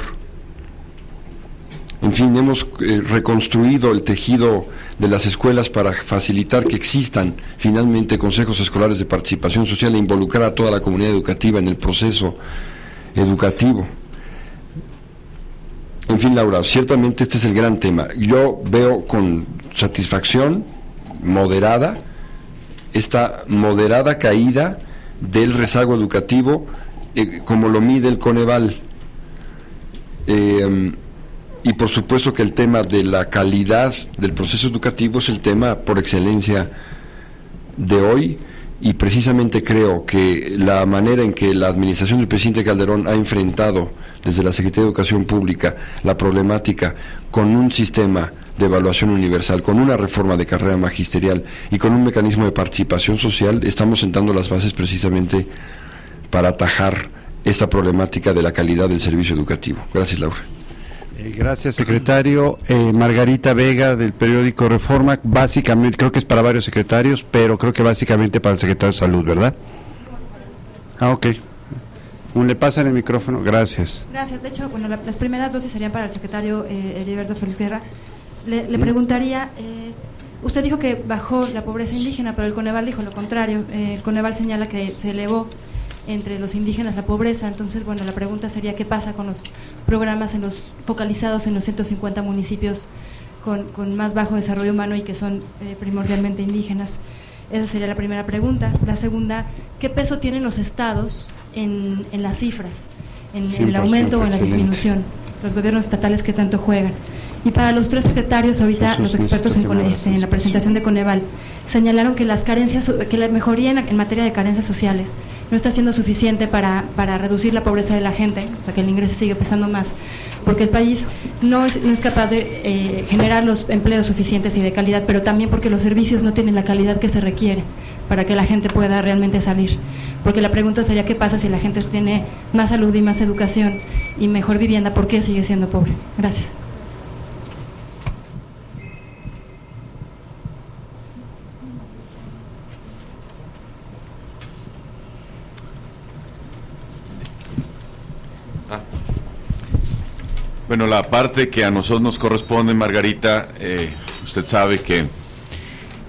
En fin, hemos reconstruido el tejido de las escuelas para facilitar que existan finalmente consejos escolares de participación social e involucrar a toda la comunidad educativa en el proceso educativo. En fin, Laura, ciertamente este es el gran tema. Yo veo con satisfacción moderada esta moderada caída del rezago educativo como lo mide el Coneval. Y por supuesto que el tema de la calidad del proceso educativo es el tema por excelencia de hoy, y precisamente creo que la manera en que la administración del presidente Calderón ha enfrentado desde la Secretaría de Educación Pública la problemática con un sistema de evaluación universal, con una reforma de carrera magisterial y con un mecanismo de participación social, estamos sentando las bases precisamente para atajar esta problemática de la calidad del servicio educativo. Gracias, Laura. Gracias, secretario. Margarita Vega, del periódico Reforma, básicamente, creo que es para varios secretarios, pero creo que básicamente para el secretario de Salud, ¿verdad? Ok. Le pasan el micrófono, gracias. Gracias. De hecho, bueno, las primeras dosis serían para el secretario Heriberto Félix Guerra. Le preguntaría, usted dijo que bajó la pobreza indígena, pero el Coneval dijo lo contrario. El Coneval señala que se elevó entre los indígenas la pobreza. Entonces, bueno, la pregunta sería qué pasa con los programas focalizados en los 150 municipios con más bajo desarrollo humano y que son primordialmente indígenas. Esa sería la primera pregunta. La segunda, ¿qué peso tienen los estados en las cifras, en el aumento o en la disminución? Los gobiernos estatales, ¿qué tanto juegan? Y para los 3 secretarios, ahorita los expertos en la presentación de Coneval señalaron que las carencias, que la mejoría en materia de carencias sociales no está siendo suficiente para reducir la pobreza de la gente, o sea que el ingreso sigue pesando más, porque el país no es capaz de generar los empleos suficientes y de calidad, pero también porque los servicios no tienen la calidad que se requiere para que la gente pueda realmente salir. Porque la pregunta sería, ¿qué pasa si la gente tiene más salud y más educación y mejor vivienda? ¿Por qué sigue siendo pobre? Gracias. Bueno, la parte que a nosotros nos corresponde, Margarita, usted sabe que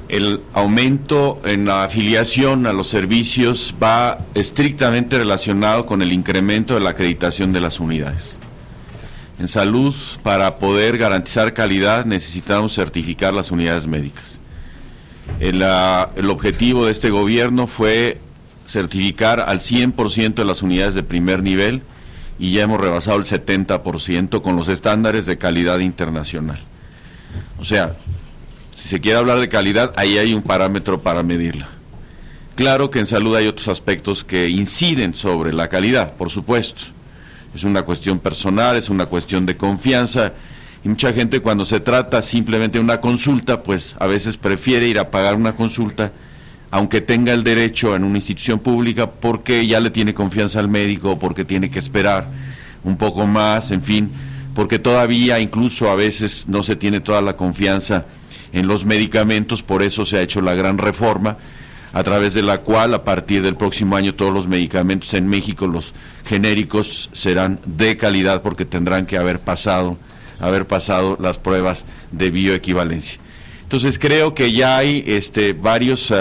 el aumento en la afiliación a los servicios va estrictamente relacionado con el incremento de la acreditación de las unidades. En salud, para poder garantizar calidad, necesitamos certificar las unidades médicas. El objetivo de este gobierno fue certificar al 100% de las unidades de primer nivel, y ya hemos rebasado el 70% con los estándares de calidad internacional. O sea, si se quiere hablar de calidad, ahí hay un parámetro para medirla. Claro que en salud hay otros aspectos que inciden sobre la calidad, por supuesto. Es una cuestión personal, es una cuestión de confianza, y mucha gente cuando se trata simplemente de una consulta, pues a veces prefiere ir a pagar una consulta, aunque tenga el derecho en una institución pública, porque ya le tiene confianza al médico, o porque tiene que esperar un poco más, en fin, porque todavía incluso a veces no se tiene toda la confianza en los medicamentos. Por eso se ha hecho la gran reforma, a través de la cual a partir del próximo año todos los medicamentos en México, los genéricos, serán de calidad, porque tendrán que haber pasado las pruebas de bioequivalencia. Entonces creo que ya hay varios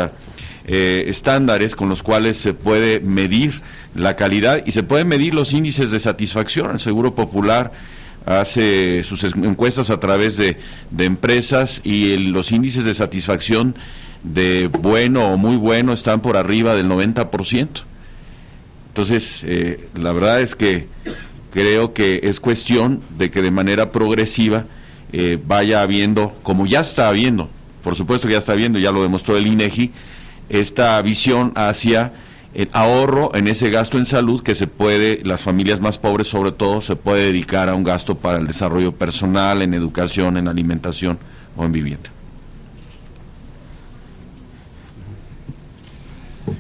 estándares con los cuales se puede medir la calidad y se pueden medir los índices de satisfacción. El Seguro Popular hace sus encuestas a través de empresas y los índices de satisfacción de bueno o muy bueno están por arriba del 90%. Entonces, la verdad es que creo que es cuestión de que de manera progresiva vaya habiendo, como ya está habiendo, por supuesto que ya está habiendo, ya lo demostró el INEGI, esta visión hacia el ahorro en ese gasto en salud que se puede, las familias más pobres sobre todo, se puede dedicar a un gasto para el desarrollo personal, en educación, en alimentación o en vivienda.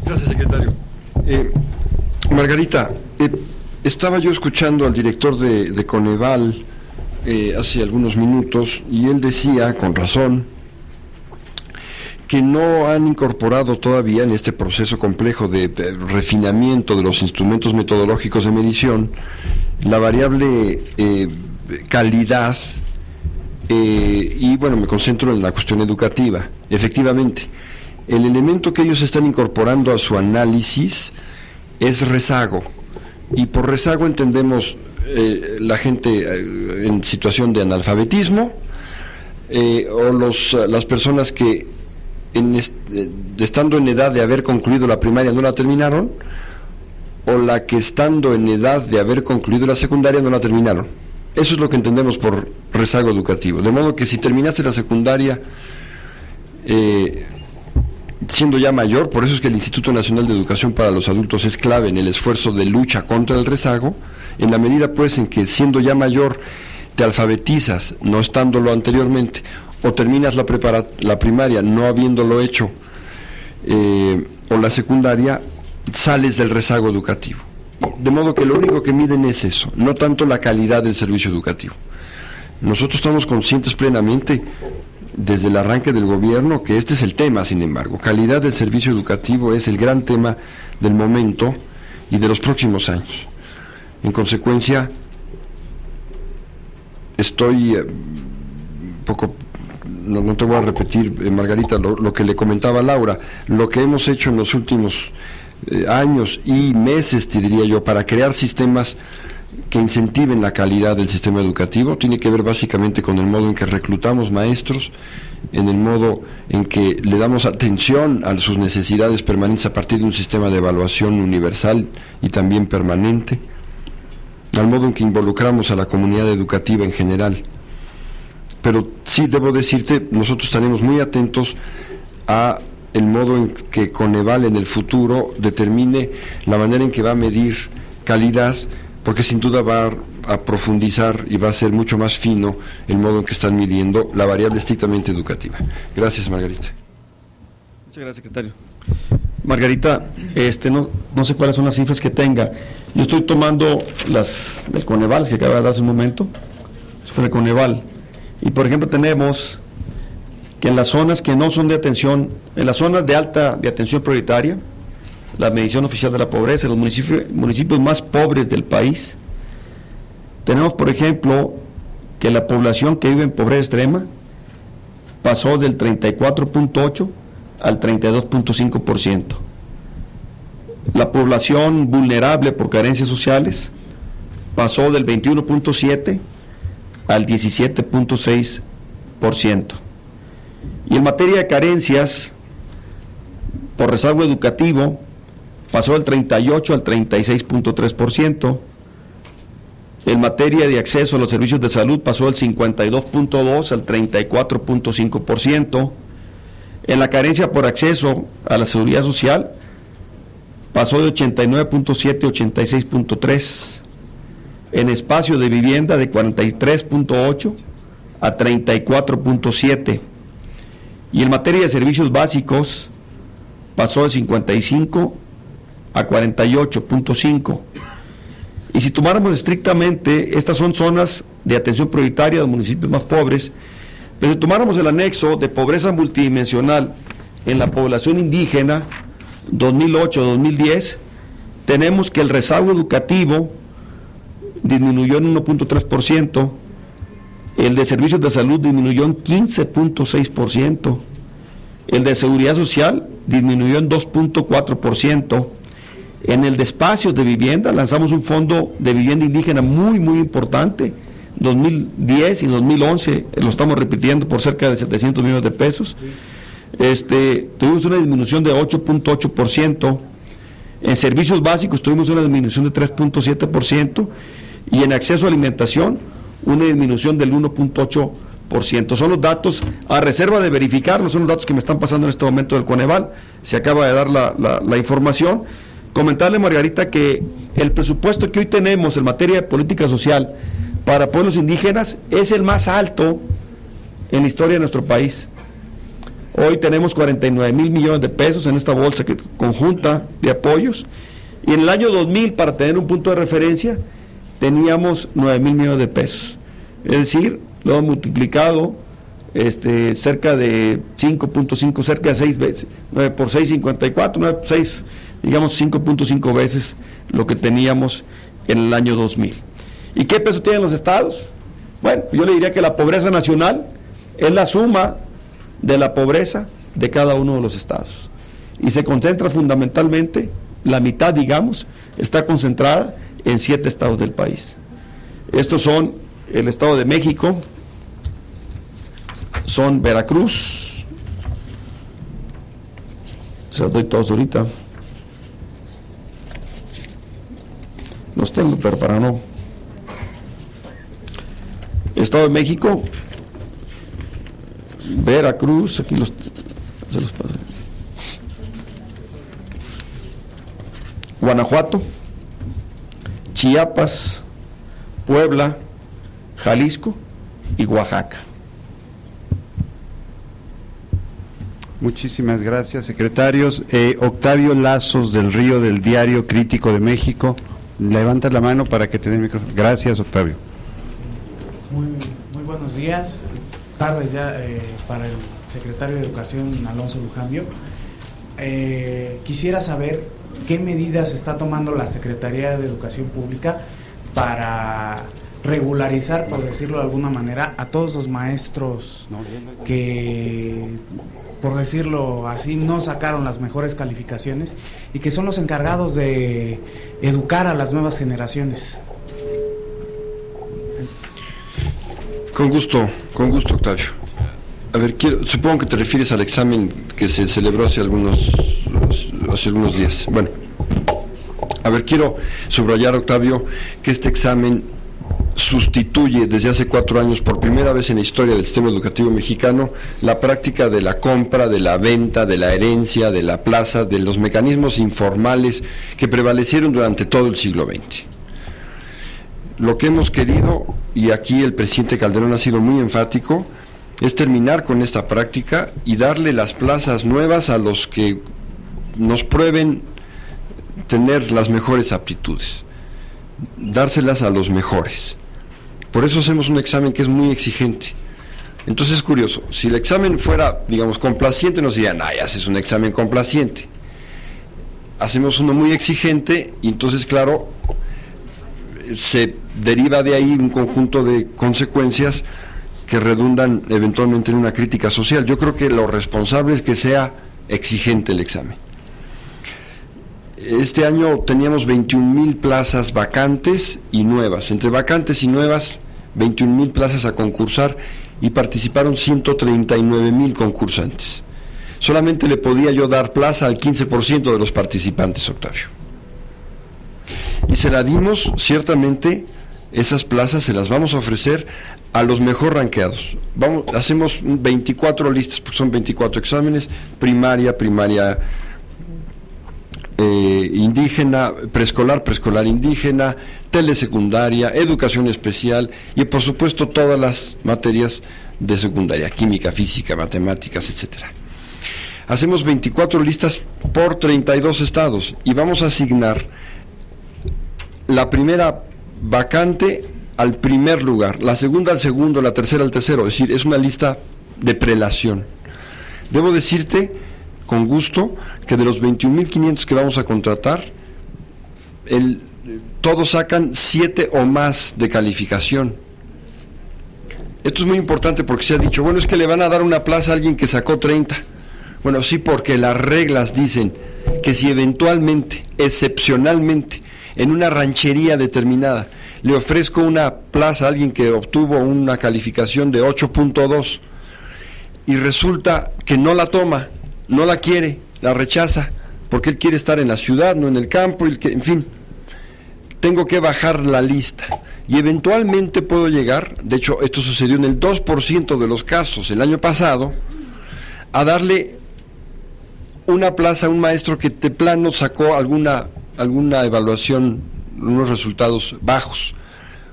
Gracias, secretario. Margarita, estaba yo escuchando al director de Coneval hace algunos minutos y él decía, con razón, que no han incorporado todavía en este proceso complejo de refinamiento de los instrumentos metodológicos de medición la variable calidad y bueno, me concentro en la cuestión educativa. Efectivamente, el elemento que ellos están incorporando a su análisis es rezago, y por rezago entendemos la gente en situación de analfabetismo o las personas que estando en edad de haber concluido la primaria no la terminaron, o la que estando en edad de haber concluido la secundaria no la terminaron. Eso es lo que entendemos por rezago educativo. De modo que si terminaste la secundaria siendo ya mayor, por eso es que el Instituto Nacional de Educación para los Adultos es clave en el esfuerzo de lucha contra el rezago, en la medida pues en que siendo ya mayor te alfabetizas, no estándolo anteriormente, o terminas la primaria no habiéndolo hecho, o la secundaria, sales del rezago educativo. De modo que lo único que miden es eso, no tanto la calidad del servicio educativo. Nosotros estamos conscientes plenamente desde el arranque del gobierno que este es el tema, sin embargo. Calidad del servicio educativo es el gran tema del momento y de los próximos años. En consecuencia, estoy un poco... No te voy a repetir, Margarita, lo que le comentaba a Laura, lo que hemos hecho en los últimos años y meses, te diría yo, para crear sistemas que incentiven la calidad del sistema educativo, tiene que ver básicamente con el modo en que reclutamos maestros, en el modo en que le damos atención a sus necesidades permanentes a partir de un sistema de evaluación universal y también permanente, al modo en que involucramos a la comunidad educativa en general. Pero sí debo decirte, nosotros estaremos muy atentos a el modo en que Coneval en el futuro determine la manera en que va a medir calidad, porque sin duda va a profundizar y va a ser mucho más fino el modo en que están midiendo la variable estrictamente educativa. Gracias, Margarita. Muchas gracias, secretario. Margarita, no sé cuáles son las cifras que tenga. Yo estoy tomando las del Coneval, que acaba de dar hace un momento, sobre Coneval. Y por ejemplo tenemos que en las zonas que no son de atención, en las zonas de atención prioritaria, la medición oficial de la pobreza, los municipios más pobres del país, tenemos por ejemplo que la población que vive en pobreza extrema pasó del 34.8 al 32.5%. La población vulnerable por carencias sociales pasó del 21.7 al 17.6%. Y en materia de carencias por rezago educativo pasó del 38 al 36.3%. En materia de acceso a los servicios de salud pasó del 52.2 al 34.5%. En la carencia por acceso a la seguridad social pasó de 89.7 a 86.3%. En espacio de vivienda de 43.8 a 34.7, y en materia de servicios básicos pasó de 55 a 48.5. Y si tomáramos estrictamente, estas son zonas de atención prioritaria de los municipios más pobres, pero si tomáramos el anexo de pobreza multidimensional en la población indígena 2008-2010, tenemos que el rezago educativo disminuyó en 1.3%, el de servicios de salud disminuyó en 15.6%, el de seguridad social disminuyó en 2.4%, en el de espacios de vivienda lanzamos un fondo de vivienda indígena muy importante, 2010 y 2011 lo estamos repitiendo por cerca de 700 millones de pesos. Tuvimos una disminución de 8.8%, en servicios básicos tuvimos una disminución de 3.7% y en acceso a alimentación una disminución del 1.8%. Son los datos, a reserva de verificarlos, son los datos que me están pasando en este momento del Coneval, se acaba de dar la información. Comentarle, Margarita, que el presupuesto que hoy tenemos en materia de política social para pueblos indígenas es el más alto en la historia de nuestro país. Hoy tenemos 49,000 millones de pesos en esta bolsa conjunta de apoyos, y en el año 2000, para tener un punto de referencia, teníamos 9,000 millones de pesos. Es decir, lo hemos multiplicado cerca de 5.5, cerca de 6 veces, 9 por 6, 54, 9 por 6, digamos 5.5 veces lo que teníamos en el año 2000. ¿Y qué peso tienen los estados? Bueno, yo le diría que la pobreza nacional es la suma de la pobreza de cada uno de los estados, y se concentra fundamentalmente, la mitad, digamos, está concentrada en 7 estados del país. Estos son el Estado de México, son Veracruz, se los doy todos ahorita, los tengo, pero para no. Estado de México, Veracruz, aquí se los paso. Guanajuato, Chiapas, Puebla, Jalisco y Oaxaca. Muchísimas gracias, secretarios. Octavio Lazos del Río, del Diario Crítico de México. Levanta la mano para que te dé el micrófono. Gracias, Octavio. Muy buenos días. Tardes ya para el secretario de Educación, Alonso Lujambio. Quisiera saber qué medidas está tomando la Secretaría de Educación Pública para regularizar, por decirlo de alguna manera, a todos los maestros que, por decirlo así, no sacaron las mejores calificaciones y que son los encargados de educar a las nuevas generaciones. Con gusto, Octavio. A ver, supongo que te refieres al examen que se celebró hace algunos días. Bueno, a ver, quiero subrayar, Octavio, que este examen sustituye desde hace 4 años, por primera vez en la historia del sistema educativo mexicano, la práctica de la compra, de la venta, de la herencia, de la plaza, de los mecanismos informales que prevalecieron durante todo el siglo XX. Lo que hemos querido, y aquí el presidente Calderón ha sido muy enfático, es terminar con esta práctica y darle las plazas nuevas a los que nos prueben tener las mejores aptitudes, dárselas a los mejores. Por eso hacemos un examen que es muy exigente. Entonces es curioso, si el examen fuera, digamos, complaciente, nos dirían, ay, haces un examen complaciente. Hacemos uno muy exigente y entonces, claro, se deriva de ahí un conjunto de consecuencias que redundan eventualmente en una crítica social. Yo creo que lo responsable es que sea exigente el examen. Este año teníamos 21,000 plazas vacantes y nuevas. Entre vacantes y nuevas, 21,000 plazas a concursar, y participaron 139,000 concursantes. Solamente le podía yo dar plaza al 15% de los participantes, Octavio. Y se la dimos, ciertamente, esas plazas se las vamos a ofrecer a los mejor ranqueados. Hacemos 24 listas, porque son 24 exámenes: primaria indígena, preescolar indígena, telesecundaria, educación especial y, por supuesto, todas las materias de secundaria: química, física, matemáticas, etcétera. Hacemos 24 listas por 32 estados y vamos a asignar la primera vacante al primer lugar, la segunda al segundo, la tercera al tercero. Es decir, es una lista de prelación. Debo decirte con gusto que de los 21,500 que vamos a contratar, todos sacan 7 o más de calificación. Esto es muy importante porque se ha dicho, bueno, es que le van a dar una plaza a alguien que sacó 30. Bueno, sí, porque las reglas dicen que si eventualmente, excepcionalmente, en una ranchería determinada, le ofrezco una plaza a alguien que obtuvo una calificación de 8.2 y resulta que no la toma, no la quiere, la rechaza, porque él quiere estar en la ciudad, no en el campo, en fin, tengo que bajar la lista y eventualmente puedo llegar, de hecho esto sucedió en el 2% de los casos el año pasado, a darle una plaza a un maestro que de plano sacó alguna evaluación, unos resultados bajos.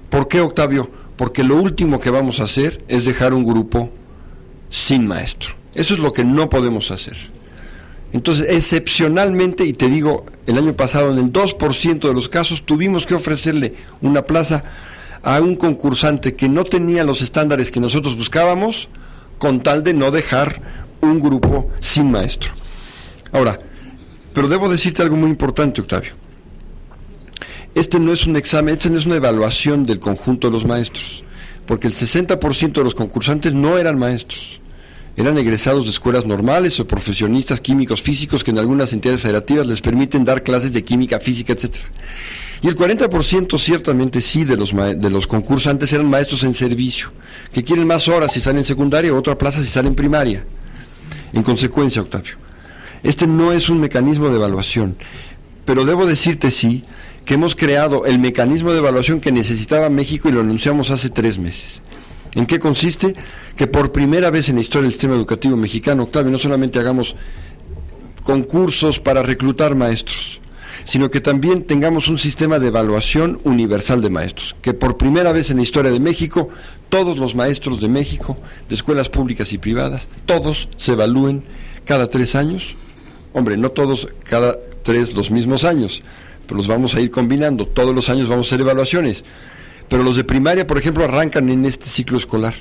¿Por qué, Octavio? Porque lo último que vamos a hacer es dejar un grupo sin maestro. Eso es lo que no podemos hacer. Entonces, excepcionalmente, y te digo, el año pasado en el 2% de los casos tuvimos que ofrecerle una plaza a un concursante que no tenía los estándares que nosotros buscábamos, con tal de no dejar un grupo sin maestro. Ahora, pero debo decirte algo muy importante, Octavio. Este no es un examen, no es una evaluación del conjunto de los maestros, porque el 60% de los concursantes no eran maestros. Eran egresados de escuelas normales o profesionistas químicos físicos que en algunas entidades federativas les permiten dar clases de química, física, etcétera. Y el 40% ciertamente sí de los concursantes eran maestros en servicio, que quieren más horas si están en secundaria o otra plaza si están en primaria. En consecuencia, Octavio, este no es un mecanismo de evaluación, pero debo decirte sí, que hemos creado el mecanismo de evaluación que necesitaba México y lo anunciamos hace 3 meses. ¿En qué consiste? Que por primera vez en la historia del sistema educativo mexicano, Octavio, no solamente hagamos concursos para reclutar maestros, sino que también tengamos un sistema de evaluación universal de maestros, que por primera vez en la historia de México, todos los maestros de México, de escuelas públicas y privadas, todos se evalúen cada 3 años, hombre, no todos cada 3 los mismos años, pero los vamos a ir combinando, todos los años vamos a hacer evaluaciones, pero los de primaria, por ejemplo, arrancan en este ciclo escolar.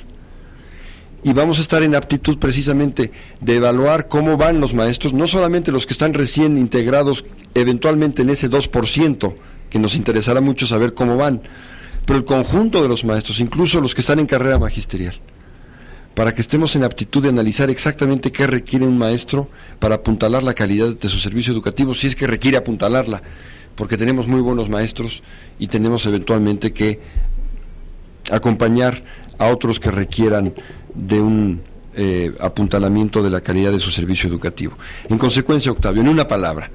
Y vamos a estar en aptitud precisamente de evaluar cómo van los maestros, no solamente los que están recién integrados eventualmente en ese 2%, que nos interesará mucho saber cómo van, pero el conjunto de los maestros, incluso los que están en carrera magisterial, para que estemos en aptitud de analizar exactamente qué requiere un maestro para apuntalar la calidad de su servicio educativo, si es que requiere apuntalarla, porque tenemos muy buenos maestros y tenemos eventualmente que acompañar a otros que requieran de un apuntalamiento de la calidad de su servicio educativo. En consecuencia, Octavio, en una palabra,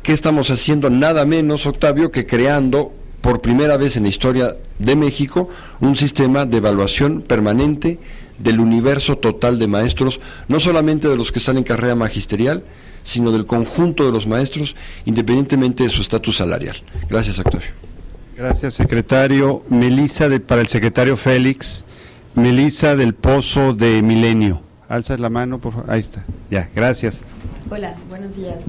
¿qué estamos haciendo? Nada menos, Octavio, que creando por primera vez en la historia de México un sistema de evaluación permanente del universo total de maestros, no solamente de los que están en carrera magisterial, sino del conjunto de los maestros, independientemente de su estatus salarial. Gracias, Octavio. Gracias, secretario. Melissa, para el secretario Félix. Melissa del Pozo de Milenio. Alza la mano, por favor. Ahí está. Ya, gracias. Hola, buenos días.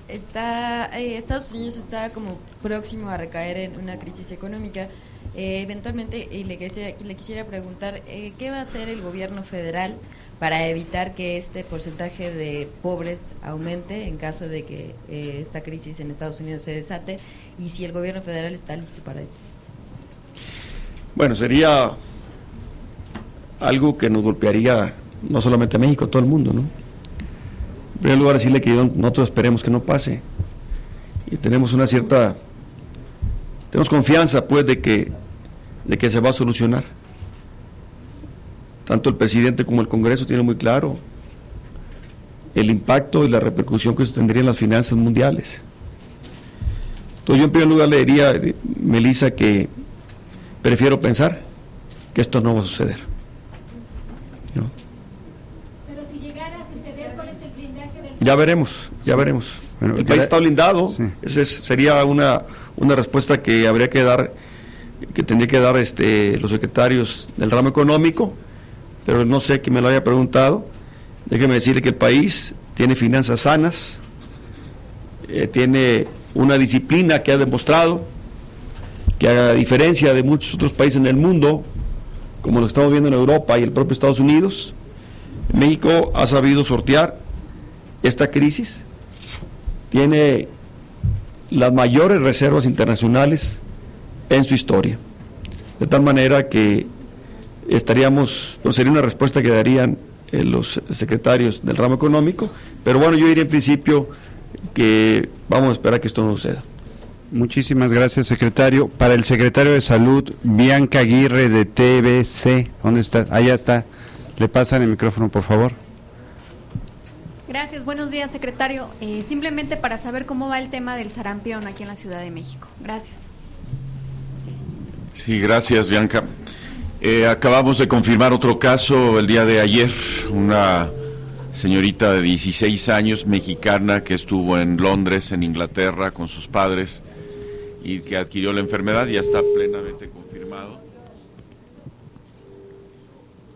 Estados Unidos está como próximo a recaer en una crisis económica. Eventualmente, le quisiera preguntar, ¿qué va a hacer el gobierno federal para evitar que este porcentaje de pobres aumente en caso de que esta crisis en Estados Unidos se desate, y si el gobierno federal está listo para esto? Bueno, sería algo que nos golpearía no solamente a México, a todo el mundo, ¿no? En primer lugar, decirle que nosotros esperemos que no pase, y tenemos confianza pues de que se va a solucionar. Tanto el presidente como el Congreso tienen muy claro el impacto y la repercusión que eso tendría en las finanzas mundiales. Entonces yo en primer lugar le diría, Melissa, que prefiero pensar que esto no va a suceder, ¿no? Pero si llegara a suceder, ¿cuál es el blindaje del... Ya veremos. Bueno, el país está blindado, sí. Esa sería una respuesta que habría que dar, que tendría que dar los secretarios del ramo económico, pero no sé quién me lo haya preguntado. Déjeme decirle que el país tiene finanzas sanas, tiene una disciplina que ha demostrado que, a diferencia de muchos otros países en el mundo, como lo estamos viendo en Europa y el propio Estados Unidos, México ha sabido sortear esta crisis, tiene las mayores reservas internacionales en su historia, de tal manera que sería una respuesta que darían los secretarios del ramo económico, pero bueno, yo diría en principio que vamos a esperar que esto no suceda. Muchísimas gracias, secretario. Para el secretario de Salud, Bianca Aguirre de TBC. ¿Dónde está? Allá está. Le pasan el micrófono, por favor. Gracias, buenos días, secretario. Simplemente para saber cómo va el tema del sarampión aquí en la Ciudad de México. Gracias. Sí, gracias, Bianca. Acabamos de confirmar otro caso el día de ayer, una señorita de 16 años, mexicana, que estuvo en Londres, en Inglaterra, con sus padres y que adquirió la enfermedad, ya está plenamente confirmado.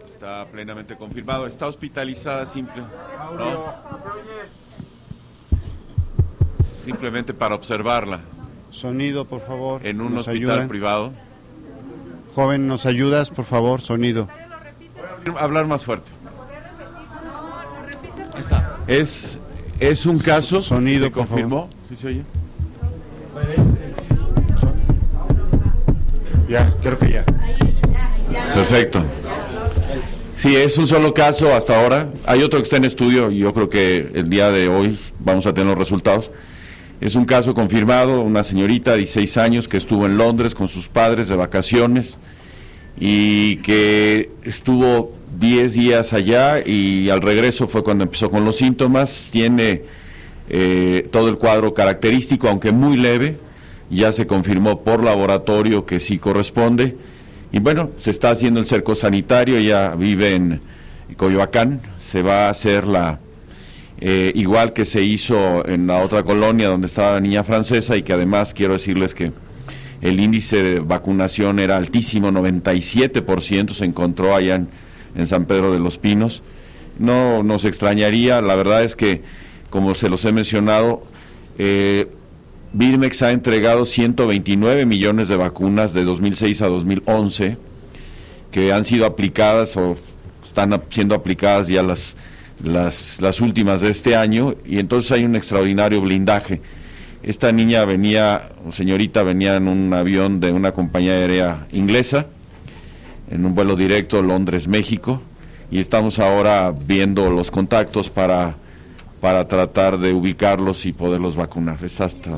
Está plenamente confirmado, está hospitalizada simplemente para observarla. Sonido, por favor. En un hospital privado. Joven, ¿nos ayudas, por favor? Sonido. Hablar más fuerte. Es un caso. Sonido, ¿se confirmó? ¿Sí se oye? Ya, creo que ya. Perfecto. Sí, es un solo caso hasta ahora. Hay otro que está en estudio y yo creo que el día de hoy vamos a tener los resultados. Es un caso confirmado, una señorita de 16 años que estuvo en Londres con sus padres de vacaciones y que estuvo 10 días allá y al regreso fue cuando empezó con los síntomas. Tiene todo el cuadro característico, aunque muy leve. Ya se confirmó por laboratorio que sí corresponde. Y bueno, se está haciendo el cerco sanitario, ella vive en Coyoacán, se va a hacer igual que se hizo en la otra colonia donde estaba la niña francesa, y que además quiero decirles que el índice de vacunación era altísimo, 97% se encontró allá en San Pedro de los Pinos. No nos extrañaría, la verdad es que, como se los he mencionado, Birmex ha entregado 129 millones de vacunas de 2006 a 2011 que han sido aplicadas o están siendo aplicadas ya las últimas de este año, y entonces hay un extraordinario blindaje. Esta niña señorita venía en un avión de una compañía aérea inglesa, en un vuelo directo Londres-México, y estamos ahora viendo los contactos para tratar de ubicarlos y poderlos vacunar. Es hasta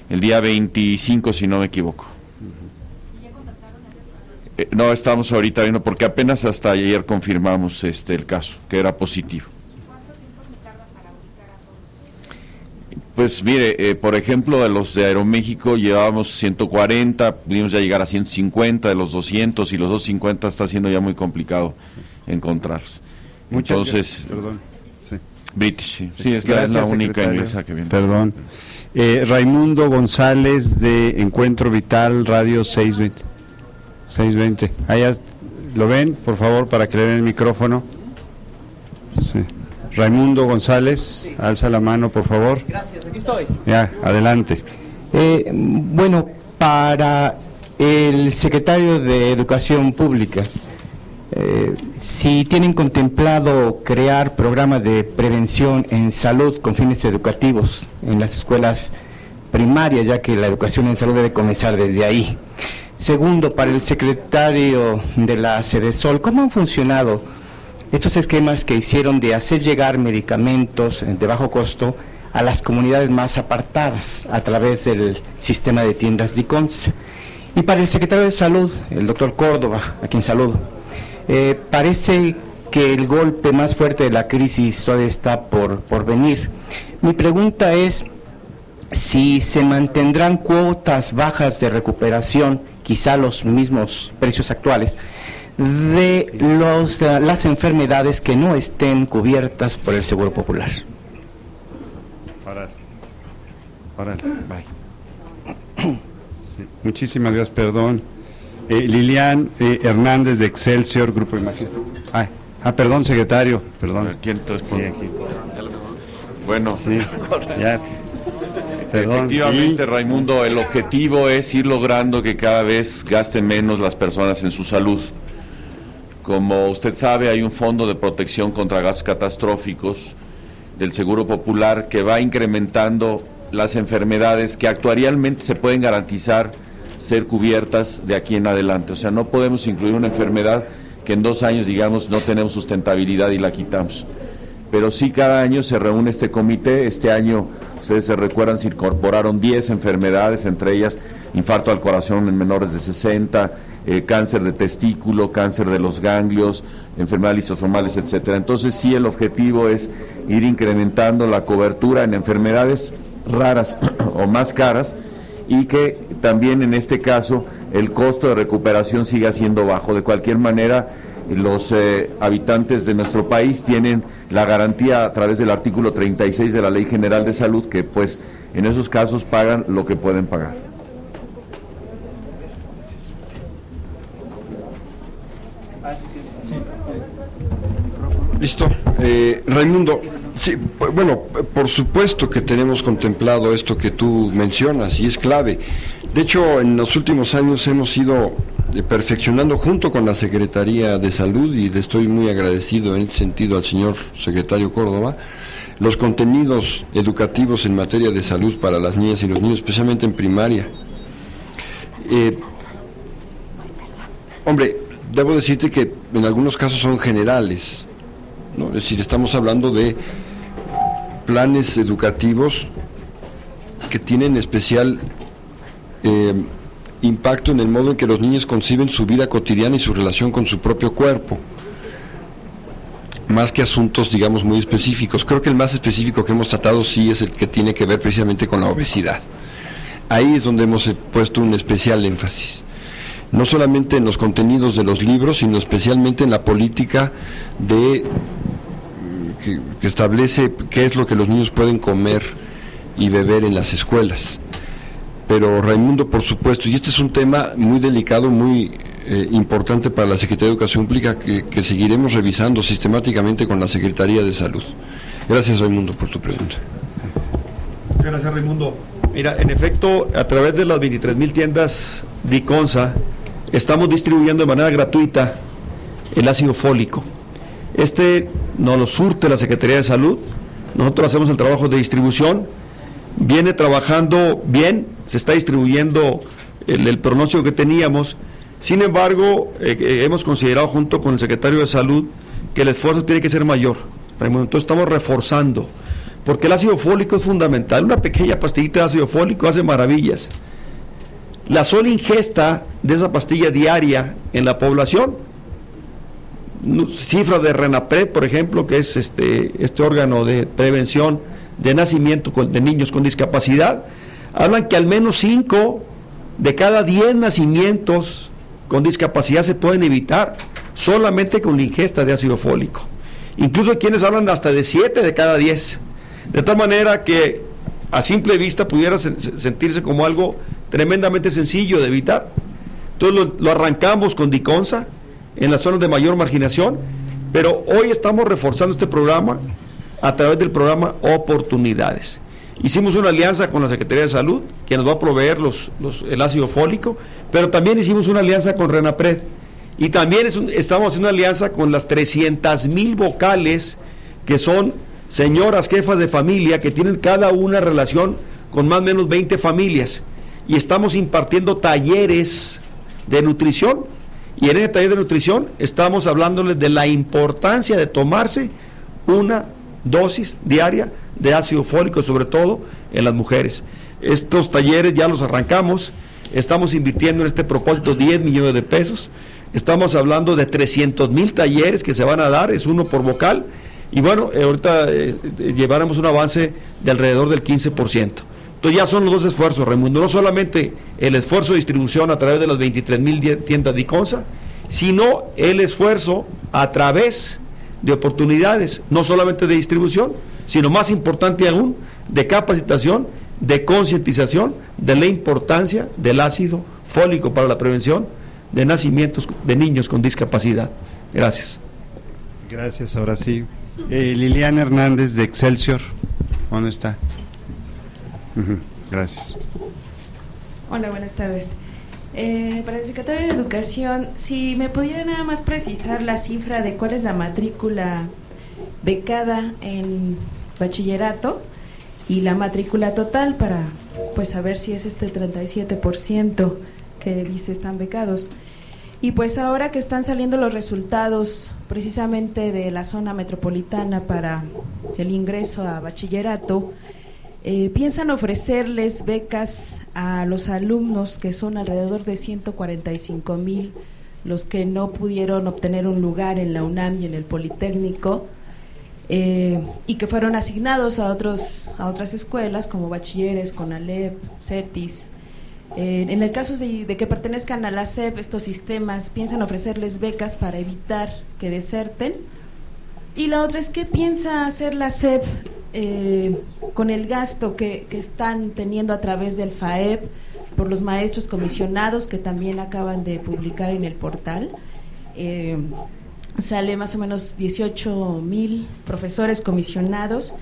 el día 25, si no me equivoco. No, estamos ahorita viendo, porque apenas hasta ayer confirmamos el caso, que era positivo. ¿Cuánto tiempo se tarda para ubicar a todos? Pues mire, por ejemplo, de los de Aeroméxico llevábamos 140, pudimos ya llegar a 150, de los 200, y los 250 está siendo ya muy complicado encontrarlos. Entonces, perdón. Sí. British, sí, es la única inglesa que viene. Perdón. Raimundo González de Encuentro Vital, Radio 620. Allá lo ven, por favor, para que le den el micrófono. Sí. Raimundo González, alza la mano, por favor. Gracias, aquí estoy. Ya, adelante. Bueno, para el secretario de Educación Pública, si tienen contemplado crear programas de prevención en salud con fines educativos en las escuelas primarias, ya que la educación en salud debe comenzar desde ahí. Segundo, para el secretario de la Sedesol, ¿cómo han funcionado estos esquemas que hicieron de hacer llegar medicamentos de bajo costo a las comunidades más apartadas a través del sistema de tiendas DICONS? Y para el secretario de Salud, el doctor Córdoba, a quien saludo, parece que el golpe más fuerte de la crisis todavía está por venir. Mi pregunta es si se mantendrán cuotas bajas de recuperación, quizá los mismos precios actuales, de las enfermedades que no estén cubiertas por el Seguro Popular. Bye. Sí. Muchísimas gracias, perdón. Lilian Hernández de Excelsior, Grupo Imagen. Perdón, secretario, perdón. ¿Quién responde? Sí, aquí. Bueno, sí, ya. Perdón. Efectivamente, Raimundo, el objetivo es ir logrando que cada vez gasten menos las personas en su salud. Como usted sabe, hay un fondo de protección contra gastos catastróficos del Seguro Popular que va incrementando las enfermedades que actualmente se pueden garantizar ser cubiertas de aquí en adelante. O sea, no podemos incluir una enfermedad que en 2 años, digamos, no tenemos sustentabilidad y la quitamos. pero sí cada año se reúne este comité. Este año, ustedes se recuerdan, se incorporaron 10 enfermedades, entre ellas infarto al corazón en menores de 60, cáncer de testículo, cáncer de los ganglios, enfermedades lisosomales, etcétera. Entonces sí, el objetivo es ir incrementando la cobertura en enfermedades raras o más caras, y que también en este caso el costo de recuperación siga siendo bajo. De cualquier manera, los habitantes de nuestro país tienen la garantía a través del artículo 36 de la Ley General de Salud, que pues en esos casos pagan lo que pueden pagar. Listo. Raimundo, sí, bueno, por supuesto que tenemos contemplado esto que tú mencionas y es clave. De hecho, en los últimos años hemos ido perfeccionando junto con la Secretaría de Salud, y le estoy muy agradecido en este sentido al señor secretario Córdoba, los contenidos educativos en materia de salud para las niñas y los niños, especialmente en primaria. Hombre, debo decirte que en algunos casos son generales, ¿no? Es decir, estamos hablando de planes educativos que tienen especial impacto en el modo en que los niños conciben su vida cotidiana y su relación con su propio cuerpo, más que asuntos, digamos, muy específicos. Creo que el más específico que hemos tratado sí es el que tiene que ver precisamente con la obesidad. Ahí es donde hemos puesto un especial énfasis, no solamente en los contenidos de los libros, sino especialmente en la política que establece qué es lo que los niños pueden comer y beber en las escuelas. Pero Raimundo, por supuesto, y este es un tema muy delicado, muy importante para la Secretaría de Educación Pública, que seguiremos revisando sistemáticamente con la Secretaría de Salud. Gracias, Raimundo, por tu pregunta. Gracias, Raimundo. Mira, en efecto, a través de las 23,000 tiendas DICONSA, estamos distribuyendo de manera gratuita el ácido fólico. Nos lo surte la Secretaría de Salud, nosotros hacemos el trabajo de distribución, viene trabajando bien, se está distribuyendo el pronóstico que teníamos. Sin embargo, hemos considerado junto con el secretario de Salud que el esfuerzo tiene que ser mayor, Raimundo. Entonces estamos reforzando, porque el ácido fólico es fundamental. Una pequeña pastillita de ácido fólico hace maravillas. La sola ingesta de esa pastilla diaria en la población, cifra de RENAPRED, por ejemplo, que es este órgano de prevención de nacimiento de niños con discapacidad, hablan que al menos 5 de cada 10 nacimientos con discapacidad se pueden evitar solamente con la ingesta de ácido fólico. Incluso hay quienes hablan hasta de 7 de cada 10. De tal manera que a simple vista pudiera sentirse como algo tremendamente sencillo de evitar. Entonces lo arrancamos con DICONSA en las zonas de mayor marginación, pero hoy estamos reforzando este programa a través del programa Oportunidades. Hicimos una alianza con la Secretaría de Salud, que nos va a proveer el ácido fólico, pero también hicimos una alianza con RENAPRED, y también estamos haciendo una alianza con las 300,000 vocales, que son señoras jefas de familia, que tienen cada una relación con más o menos 20 familias, y estamos impartiendo talleres de nutrición, y en ese taller de nutrición estamos hablándoles de la importancia de tomarse una dosis diaria de ácido fólico, sobre todo en las mujeres. Estos talleres ya los arrancamos, estamos invirtiendo en este propósito 10 millones de pesos, estamos hablando de 300,000 talleres que se van a dar, es uno por vocal, y bueno, ahorita llevaremos un avance de alrededor del 15%. Entonces ya son los dos esfuerzos, Raimundo, no solamente el esfuerzo de distribución a través de las 23,000 tiendas DICONSA, sino el esfuerzo a través de oportunidades, no solamente de distribución, sino más importante aún, de capacitación, de concientización de la importancia del ácido fólico para la prevención de nacimientos de niños con discapacidad. Gracias. Gracias, ahora sí. Liliana Hernández de Excelsior, ¿dónde está? Gracias. Hola, buenas tardes. Para el secretario de Educación, si me pudiera nada más precisar la cifra de cuál es la matrícula becada en bachillerato y la matrícula total, para pues saber si es 37% que dice están becados. Y pues ahora que están saliendo los resultados precisamente de la zona metropolitana para el ingreso a bachillerato, piensan ofrecerles becas a los alumnos, que son alrededor de 145,000 los que no pudieron obtener un lugar en la UNAM y en el Politécnico, y que fueron asignados a otras escuelas como bachilleres, CONALEP, CETIS. En el caso de que pertenezcan a la SEP, estos sistemas piensan ofrecerles becas para evitar que deserten. Y la otra es, ¿qué piensa hacer la SEP con el gasto que están teniendo a través del FAEP por los maestros comisionados, que también acaban de publicar en el portal? Sale más o menos 18,000 profesores comisionados,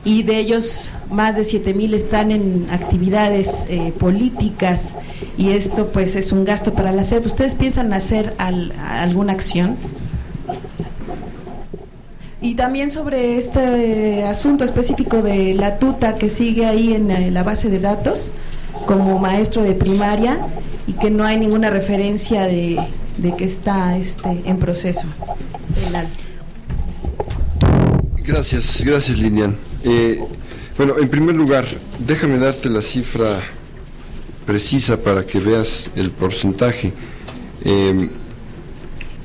y de ellos más de 7,000 están en actividades políticas, y esto pues es un gasto para la SEP. ¿Ustedes piensan hacer alguna acción? Y también sobre este asunto específico de la tuta que sigue ahí en la base de datos como maestro de primaria, y que no hay ninguna referencia de que está en proceso penal. Gracias Lilian. Bueno, en primer lugar, déjame darte la cifra precisa para que veas el porcentaje.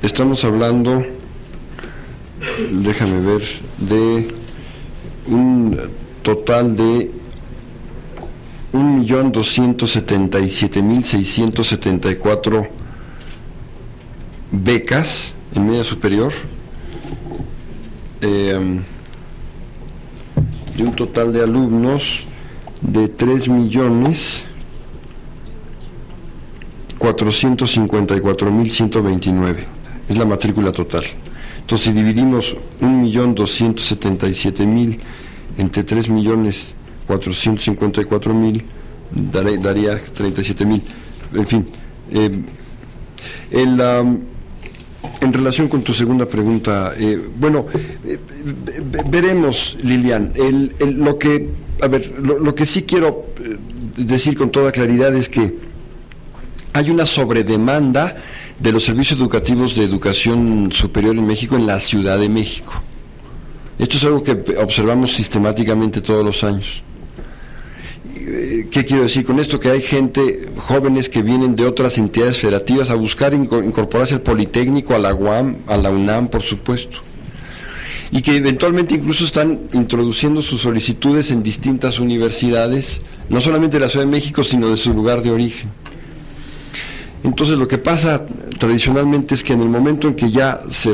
Estamos hablando, déjame ver, de un total de 1.277.674 becas en media superior, de un total de alumnos de 3.454.129. Es la matrícula total. Entonces, si dividimos 1.277.000 entre 3.454.000, daría 37.000. En fin, en relación con tu segunda pregunta, veremos, Lilian. Lo que sí quiero decir con toda claridad es que hay una sobredemanda de los servicios educativos de educación superior en México, en la Ciudad de México. Esto es algo que observamos sistemáticamente todos los años. ¿Qué quiero decir con esto? Que hay jóvenes que vienen de otras entidades federativas a buscar incorporarse al Politécnico, a la UAM, a la UNAM, por supuesto, y que eventualmente incluso están introduciendo sus solicitudes en distintas universidades, no solamente de la Ciudad de México, sino de su lugar de origen. Entonces, lo que pasa tradicionalmente es que en el momento en que ya se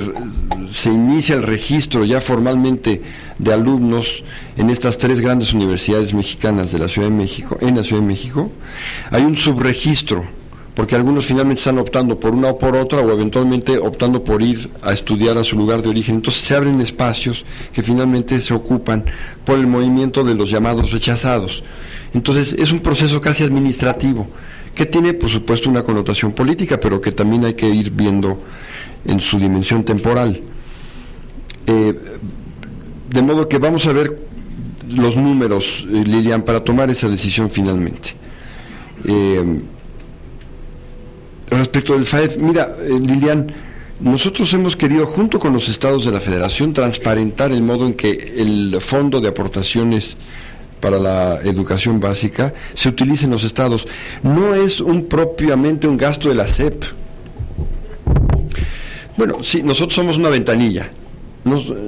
inicia el registro ya formalmente de alumnos en estas tres grandes universidades mexicanas de la Ciudad de México, en la Ciudad de México, hay un subregistro, porque algunos finalmente están optando por una o por otra, o eventualmente optando por ir a estudiar a su lugar de origen. Entonces se abren espacios que finalmente se ocupan por el movimiento de los llamados rechazados. Entonces es un proceso casi administrativo, que tiene por supuesto una connotación política, pero que también hay que ir viendo en su dimensión temporal. De modo que vamos a ver los números, Lilian, para tomar esa decisión finalmente. Respecto del FAEP, mira, Lilian, nosotros hemos querido, junto con los estados de la Federación, transparentar el modo en que el fondo de aportaciones para la educación básica se utiliza en los estados. No es propiamente un gasto de la SEP. Bueno, sí, nosotros somos una ventanilla.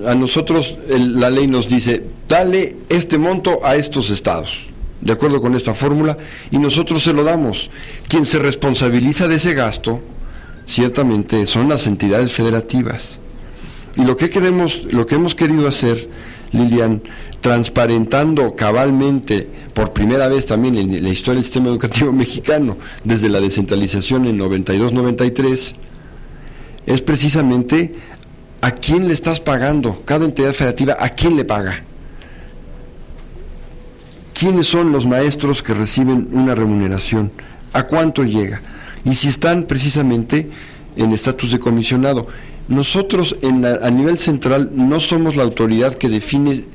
A nosotros la ley nos dice, dale este monto a estos estados, de acuerdo con esta fórmula, y nosotros se lo damos. Quien se responsabiliza de ese gasto, ciertamente, son las entidades federativas. Y lo que hemos querido hacer, Lilian, transparentando cabalmente por primera vez también en la historia del sistema educativo mexicano, desde la descentralización en 92-93, es precisamente a quién le estás pagando. Cada entidad federativa, ¿a quién le paga? ¿Quiénes son los maestros que reciben una remuneración? ¿A cuánto llega? Y si están precisamente en estatus de comisionado. Nosotros a nivel central no somos la autoridad que define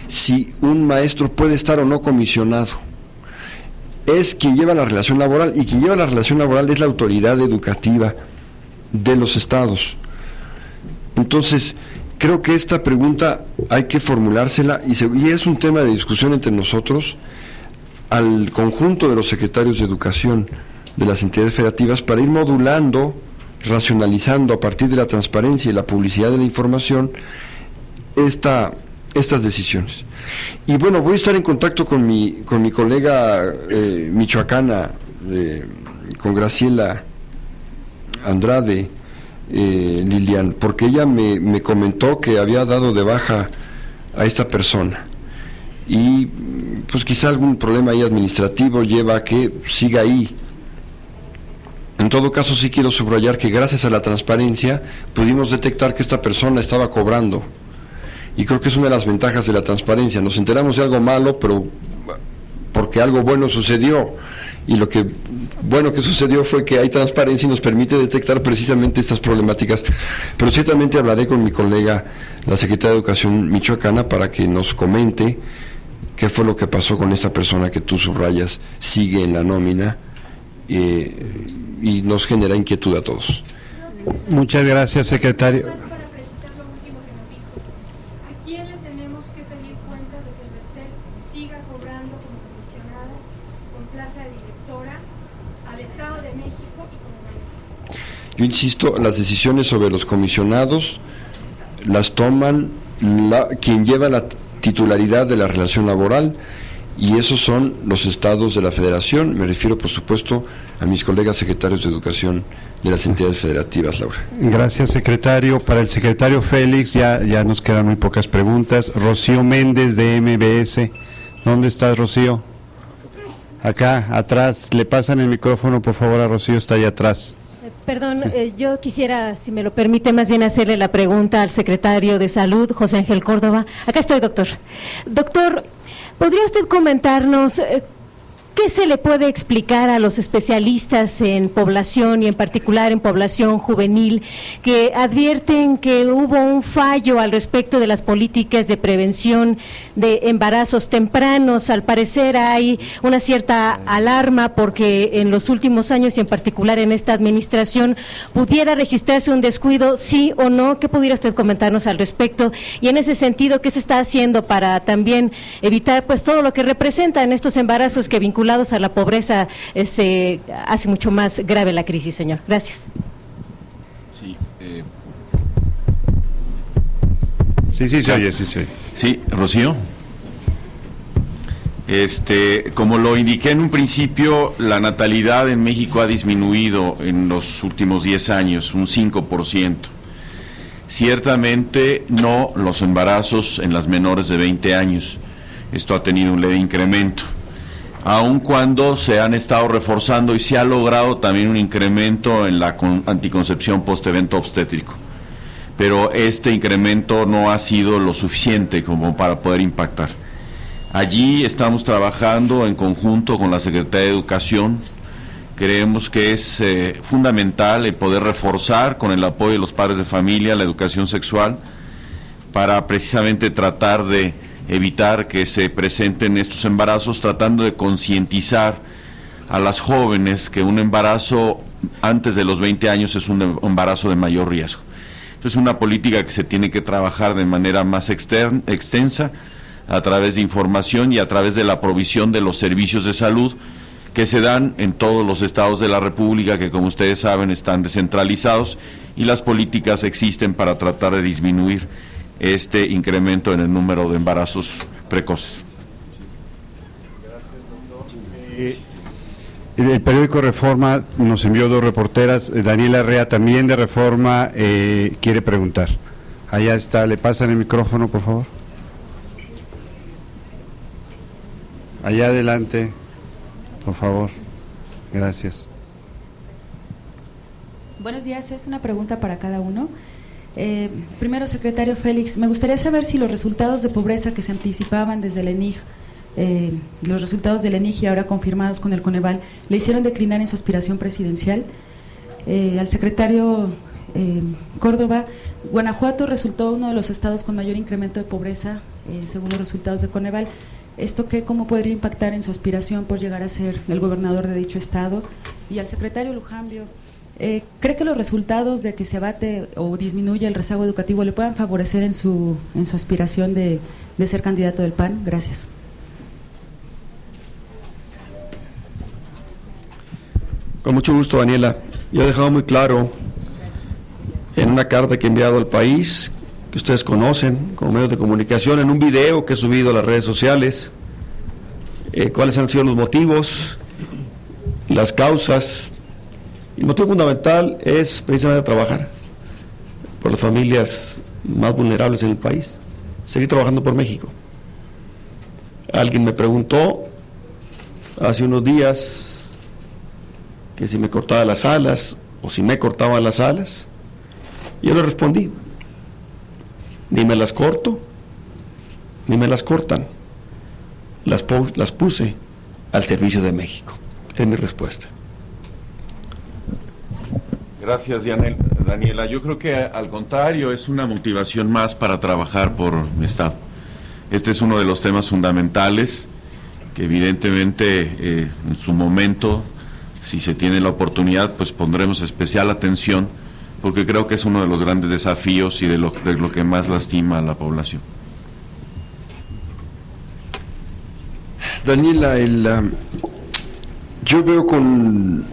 si un maestro puede estar o no comisionado. Es quien lleva la relación laboral, y quien lleva la relación laboral es la autoridad educativa de los estados. Entonces, creo que esta pregunta hay que formulársela y es un tema de discusión entre nosotros, al conjunto de los secretarios de educación de las entidades federativas, para ir modulando, racionalizando a partir de la transparencia y la publicidad de la información estas decisiones. Y bueno, voy a estar en contacto con mi colega michoacana, con Graciela Andrade, Lilian, porque ella me comentó que había dado de baja a esta persona y pues quizá algún problema ahí administrativo lleva a que siga ahí. En todo caso, sí quiero subrayar que gracias a la transparencia pudimos detectar que esta persona estaba cobrando, y creo que es una de las ventajas de la transparencia. Nos enteramos de algo malo, pero porque algo bueno sucedió, y lo que bueno que sucedió fue que hay transparencia y nos permite detectar precisamente estas problemáticas. Pero ciertamente hablaré con mi colega, la secretaria de Educación michoacana, para que nos comente qué fue lo que pasó con esta persona que tú subrayas, sigue en la nómina, y nos genera inquietud a todos. Muchas gracias, secretario. Yo insisto, las decisiones sobre los comisionados las toman quien lleva la titularidad de la relación laboral, y esos son los estados de la federación. Me refiero, por supuesto, a mis colegas secretarios de educación de las entidades federativas, Laura. Gracias, secretario. Para el secretario Félix, ya nos quedan muy pocas preguntas. Rocío Méndez, de MBS. ¿Dónde estás, Rocío? Acá, atrás. Le pasan el micrófono, por favor, a Rocío, está allá atrás. Perdón, yo quisiera, si me lo permite, más bien hacerle la pregunta al secretario de Salud, José Ángel Córdoba. Acá estoy, doctor. Doctor, ¿podría usted comentarnos qué se le puede explicar a los especialistas en población y en particular en población juvenil que advierten que hubo un fallo al respecto de las políticas de prevención de embarazos tempranos? Al parecer hay una cierta alarma porque en los últimos años y en particular en esta administración pudiera registrarse un descuido, sí o no. ¿Qué pudiera usted comentarnos al respecto? Y en ese sentido, ¿qué se está haciendo para también evitar pues todo lo que representan estos embarazos que vinculados a la pobreza se hace mucho más grave la crisis, señor? Gracias. Sí, se oye, sí, se oye. Sí, Rocío. Como lo indiqué en un principio, la natalidad en México ha disminuido en los últimos 10 años, un 5%. Ciertamente no los embarazos en las menores de 20 años. Esto ha tenido un leve incremento, aun cuando se han estado reforzando y se ha logrado también un incremento en la anticoncepción post-evento obstétrico. Pero este incremento no ha sido lo suficiente como para poder impactar. Allí estamos trabajando en conjunto con la Secretaría de Educación. Creemos que es fundamental el poder reforzar con el apoyo de los padres de familia la educación sexual para precisamente tratar de evitar que se presenten estos embarazos, tratando de concientizar a las jóvenes que un embarazo antes de los 20 años es un embarazo de mayor riesgo. Entonces, una política que se tiene que trabajar de manera más extensa a través de información y a través de la provisión de los servicios de salud que se dan en todos los estados de la República, que como ustedes saben están descentralizados, y las políticas existen para tratar de disminuir este incremento en el número de embarazos precoces. El periódico Reforma nos envió dos reporteras. Daniela Arrea, también de Reforma, quiere preguntar. Allá está, le pasan el micrófono, por favor. Allá adelante, por favor. Gracias. Buenos días, es una pregunta para cada uno. Primero, secretario Félix, me gustaría saber si los resultados de pobreza que se anticipaban desde el ENIG, los resultados del ENIG y ahora confirmados con el Coneval, le hicieron declinar en su aspiración presidencial. Al secretario Córdoba, Guanajuato resultó uno de los estados con mayor incremento de pobreza, según los resultados de Coneval. ¿Esto cómo podría impactar en su aspiración por llegar a ser el gobernador de dicho estado? Y al secretario Lujambio, ¿cree que los resultados de que se abate o disminuye el rezago educativo le puedan favorecer en su aspiración de ser candidato del PAN? Gracias. Con mucho gusto, Daniela. Yo he dejado muy claro en una carta que he enviado al país, que ustedes conocen como medios de comunicación, en un video que he subido a las redes sociales, cuáles han sido los motivos, las causas. El motivo fundamental es precisamente trabajar por las familias más vulnerables en el país, seguir trabajando por México. Alguien me preguntó hace unos días que si me cortaba las alas o si me cortaban las alas. Yo le respondí: ni me las corto, ni me las cortan. Las puse al servicio de México. Es mi respuesta. Gracias, Daniela. Yo creo que al contrario es una motivación más para trabajar por mi Estado. Este es uno de los temas fundamentales que evidentemente en su momento, si se tiene la oportunidad, pues pondremos especial atención, porque creo que es uno de los grandes desafíos y de lo que más lastima a la población. Daniela, yo veo con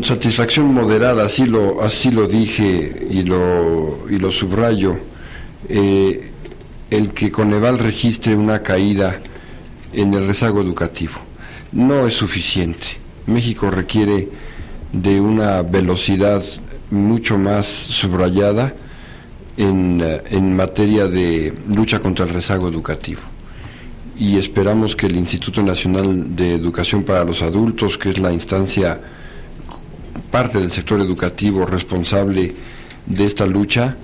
satisfacción moderada, así lo dije y lo subrayo, el que Coneval registre una caída en el rezago educativo. No es suficiente. México requiere de una velocidad mucho más subrayada en materia de lucha contra el rezago educativo. Y esperamos que el Instituto Nacional de Educación para los Adultos, que es la instancia, parte del sector educativo responsable de esta lucha,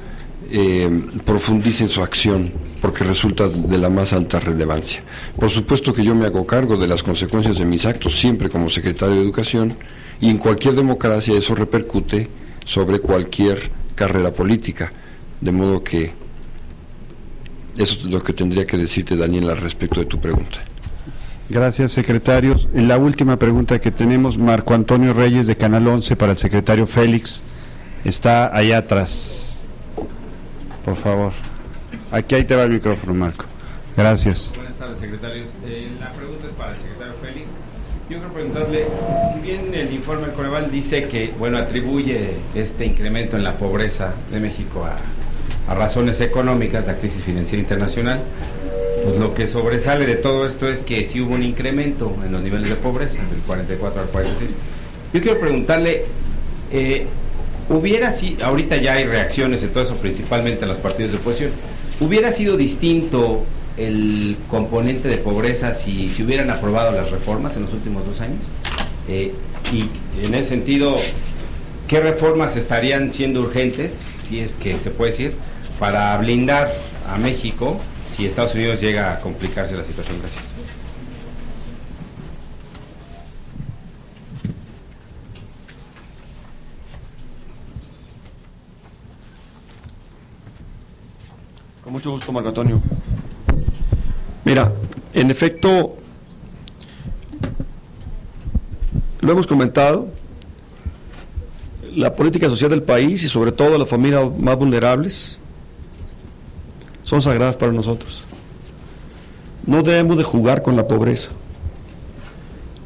profundice en su acción, porque resulta de la más alta relevancia. Por supuesto que yo me hago cargo de las consecuencias de mis actos, siempre como secretario de Educación, y en cualquier democracia eso repercute sobre cualquier carrera política, de modo que eso es lo que tendría que decirte, Daniela, respecto de tu pregunta. Gracias, secretarios. La última pregunta que tenemos, Marco Antonio Reyes, de Canal 11, para el secretario Félix. Está allá atrás. Por favor. Ahí te va el micrófono, Marco. Gracias. Buenas tardes, secretarios. La pregunta es para el secretario Félix. Yo quiero preguntarle, si bien el informe del Coneval dice que, atribuye este incremento en la pobreza de México a razones económicas, la crisis financiera internacional, pues lo que sobresale de todo esto es que sí hubo un incremento en los niveles de pobreza, del 44 al 46. Yo quiero preguntarle, ahorita ya hay reacciones en todo eso, principalmente en los partidos de oposición, ¿hubiera sido distinto el componente de pobreza si se hubieran aprobado las reformas en los últimos 2 años? Y en ese sentido, ¿qué reformas estarían siendo urgentes, si es que se puede decir, para blindar a México si Estados Unidos llega a complicarse la situación? Gracias. Con mucho gusto, Marco Antonio. Mira, en efecto, lo hemos comentado, la política social del país y sobre todo las familias más vulnerables son sagradas para nosotros. No debemos de jugar con la pobreza,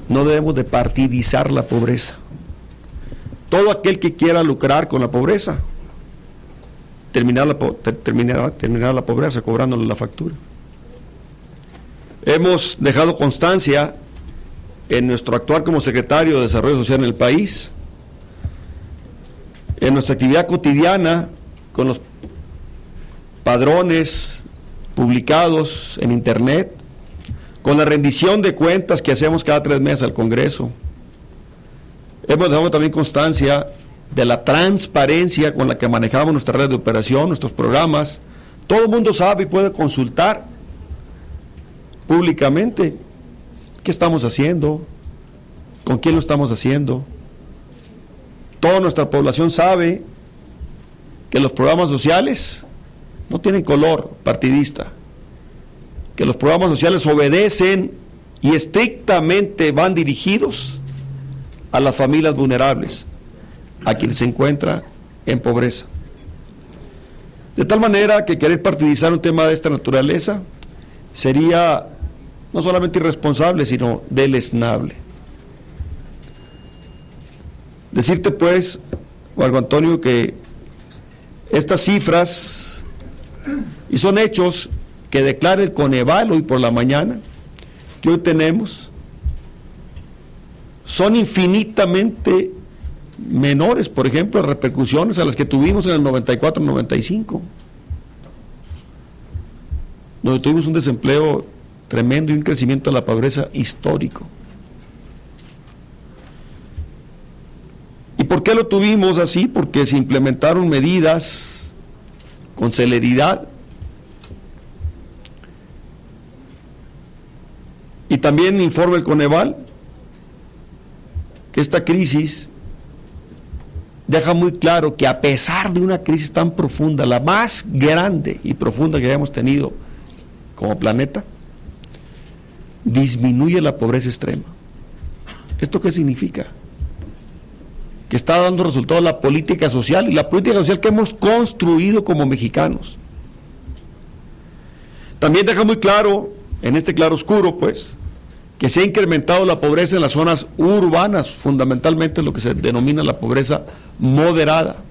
no debemos de partidizar la pobreza. Todo aquel que quiera lucrar con la pobreza terminar la pobreza cobrándole la factura. Hemos dejado constancia en nuestro actuar como secretario de Desarrollo Social en el país, en nuestra actividad cotidiana con los padrones publicados en Internet, con la rendición de cuentas que hacemos cada 3 meses al Congreso. Hemos dejado también constancia de la transparencia con la que manejamos nuestra red de operación, nuestros programas. Todo el mundo sabe y puede consultar públicamente qué estamos haciendo, con quién lo estamos haciendo. Toda nuestra población sabe que los programas sociales no tienen color partidista, que los programas sociales obedecen y estrictamente van dirigidos a las familias vulnerables, a quien se encuentra en pobreza. De tal manera que querer partidizar un tema de esta naturaleza sería no solamente irresponsable, sino deleznable. Decirte pues, Marco Antonio, que estas cifras, y son hechos que declara el Coneval hoy por la mañana, que hoy tenemos, son infinitamente menores, por ejemplo, las repercusiones a las que tuvimos en el 94-95, donde tuvimos un desempleo tremendo y un crecimiento de la pobreza histórico. ¿Y por qué lo tuvimos así? Porque se implementaron medidas con celeridad, y también informa el Coneval que esta crisis deja muy claro que a pesar de una crisis tan profunda, la más grande y profunda que hayamos tenido como planeta, disminuye la pobreza extrema. ¿Esto qué significa? Que está dando resultado la política social, y la política social que hemos construido como mexicanos. También deja muy claro, en este claroscuro, pues, que se ha incrementado la pobreza en las zonas urbanas, fundamentalmente lo que se denomina la pobreza moderada.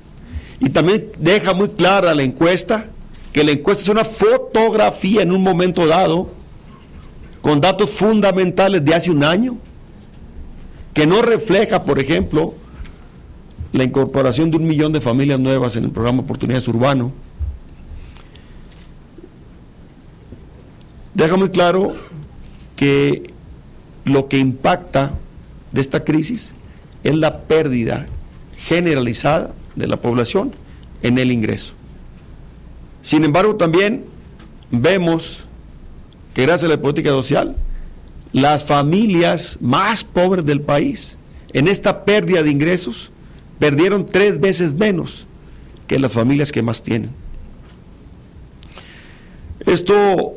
Y también deja muy clara la encuesta, que la encuesta es una fotografía en un momento dado, con datos fundamentales de hace un año, que no refleja, por ejemplo, la incorporación de 1 millón de familias nuevas en el programa Oportunidades Urbano. Deja muy claro que lo que impacta de esta crisis es la pérdida generalizada de la población en el ingreso. Sin embargo, también vemos que gracias a la política social, las familias más pobres del país, en esta pérdida de ingresos, perdieron 3 veces menos que las familias que más tienen. Esto,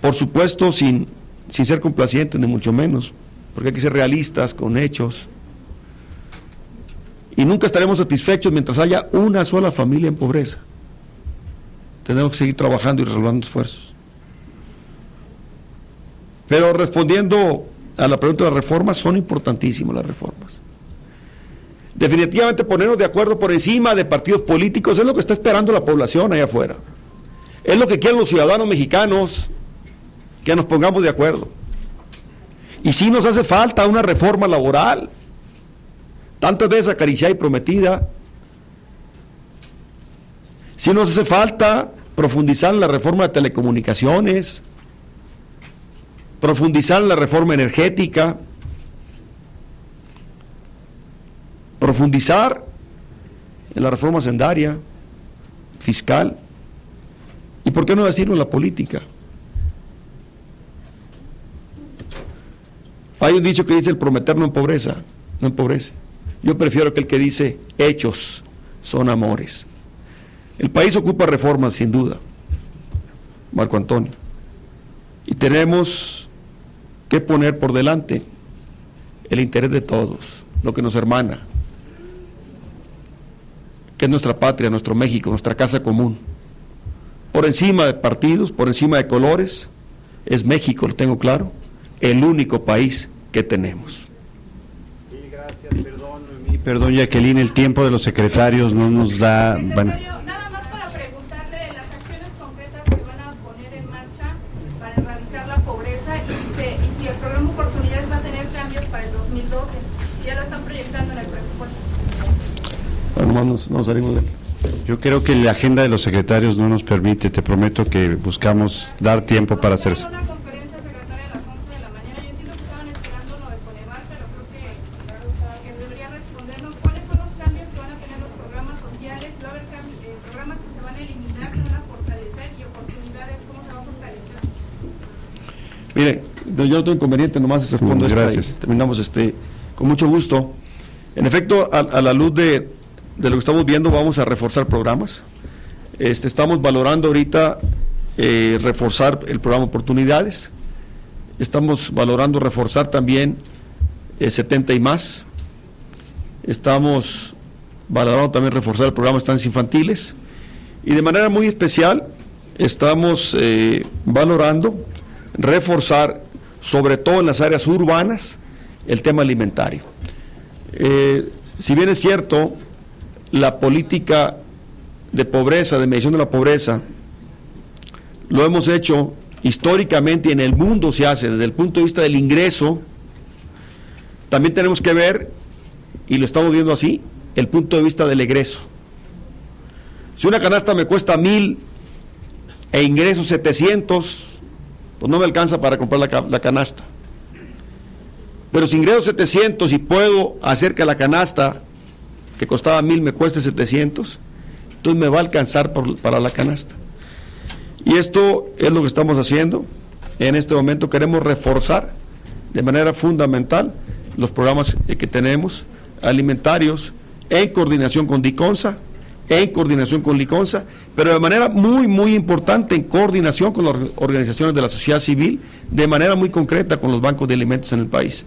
por supuesto, sin ser complacientes, ni mucho menos, porque hay que ser realistas con hechos, y nunca estaremos satisfechos mientras haya una sola familia en pobreza. Tenemos que seguir trabajando y redoblando esfuerzos. Pero respondiendo a la pregunta de las reformas, son importantísimas las reformas. Definitivamente ponernos de acuerdo por encima de partidos políticos es lo que está esperando la población allá afuera. Es lo que quieren los ciudadanos mexicanos, que nos pongamos de acuerdo. Y sí nos hace falta una reforma laboral, tantas veces acariciada y prometida. Sí nos hace falta profundizar en la reforma de telecomunicaciones, profundizar en la reforma energética, profundizar en la reforma hacendaria, fiscal, y por qué no decirlo en la política. Hay un dicho que dice: el prometer no empobrece, no empobrece. Yo prefiero aquel que dice: hechos son amores. El país ocupa reformas, sin duda, Marco Antonio, y tenemos que poner por delante el interés de todos, lo que nos hermana, que es nuestra patria, nuestro México, nuestra casa común. Por encima de partidos, por encima de colores, es México, lo tengo claro, el único país que tenemos. Gracias, perdón, Jacqueline, el tiempo de los secretarios no nos da. Bueno. Nada más para preguntarle de las acciones concretas que van a poner en marcha para erradicar la pobreza, y si el programa Oportunidades va a tener cambios para el 2012, si ya lo están proyectando en el presupuesto. Bueno, nos salimos de él. Yo creo que la agenda de los secretarios no nos permite, te prometo que buscamos dar tiempo para hacer eso. Mire, yo no tengo inconveniente, nomás respondo esta. Gracias. Terminamos con mucho gusto. En efecto, a la luz de lo que estamos viendo, vamos a reforzar programas. Estamos valorando ahorita reforzar el programa Oportunidades. Estamos valorando reforzar también 70 y más. estamos valorando también reforzar el programa de estancias infantiles y de manera muy especial estamos valorando reforzar, sobre todo en las áreas urbanas, el tema alimentario. Si bien es cierto, la política de pobreza, de medición de la pobreza, lo hemos hecho históricamente y en el mundo se hace desde el punto de vista del ingreso, también tenemos que ver, y lo estamos viendo así, el punto de vista del egreso. Si una canasta me cuesta 1,000 e ingreso 700, pues no me alcanza para comprar la canasta. Pero si ingreso 700 y puedo hacer que la canasta que costaba 1,000 me cueste 700, entonces me va a alcanzar para la canasta. Y esto es lo que estamos haciendo. En este momento queremos reforzar de manera fundamental los programas que tenemos alimentarios en coordinación con DICONSA, en coordinación con LICONSA, pero de manera muy, muy importante en coordinación con las organizaciones de la sociedad civil, de manera muy concreta con los bancos de alimentos en el país.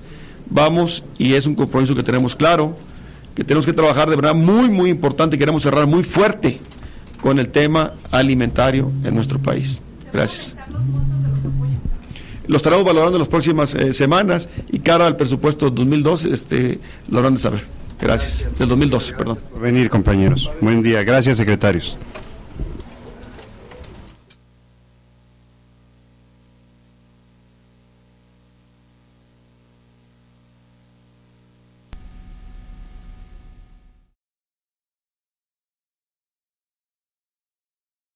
Vamos, y es un compromiso que tenemos claro, que tenemos que trabajar de manera muy, muy importante y queremos cerrar muy fuerte con el tema alimentario en nuestro país. Gracias. Lo estaremos valorando en las próximas semanas y cara al presupuesto 2012 lo harán de saber. Gracias. Del 2012, perdón. Por venir, compañeros. Buen día. Gracias, secretarios.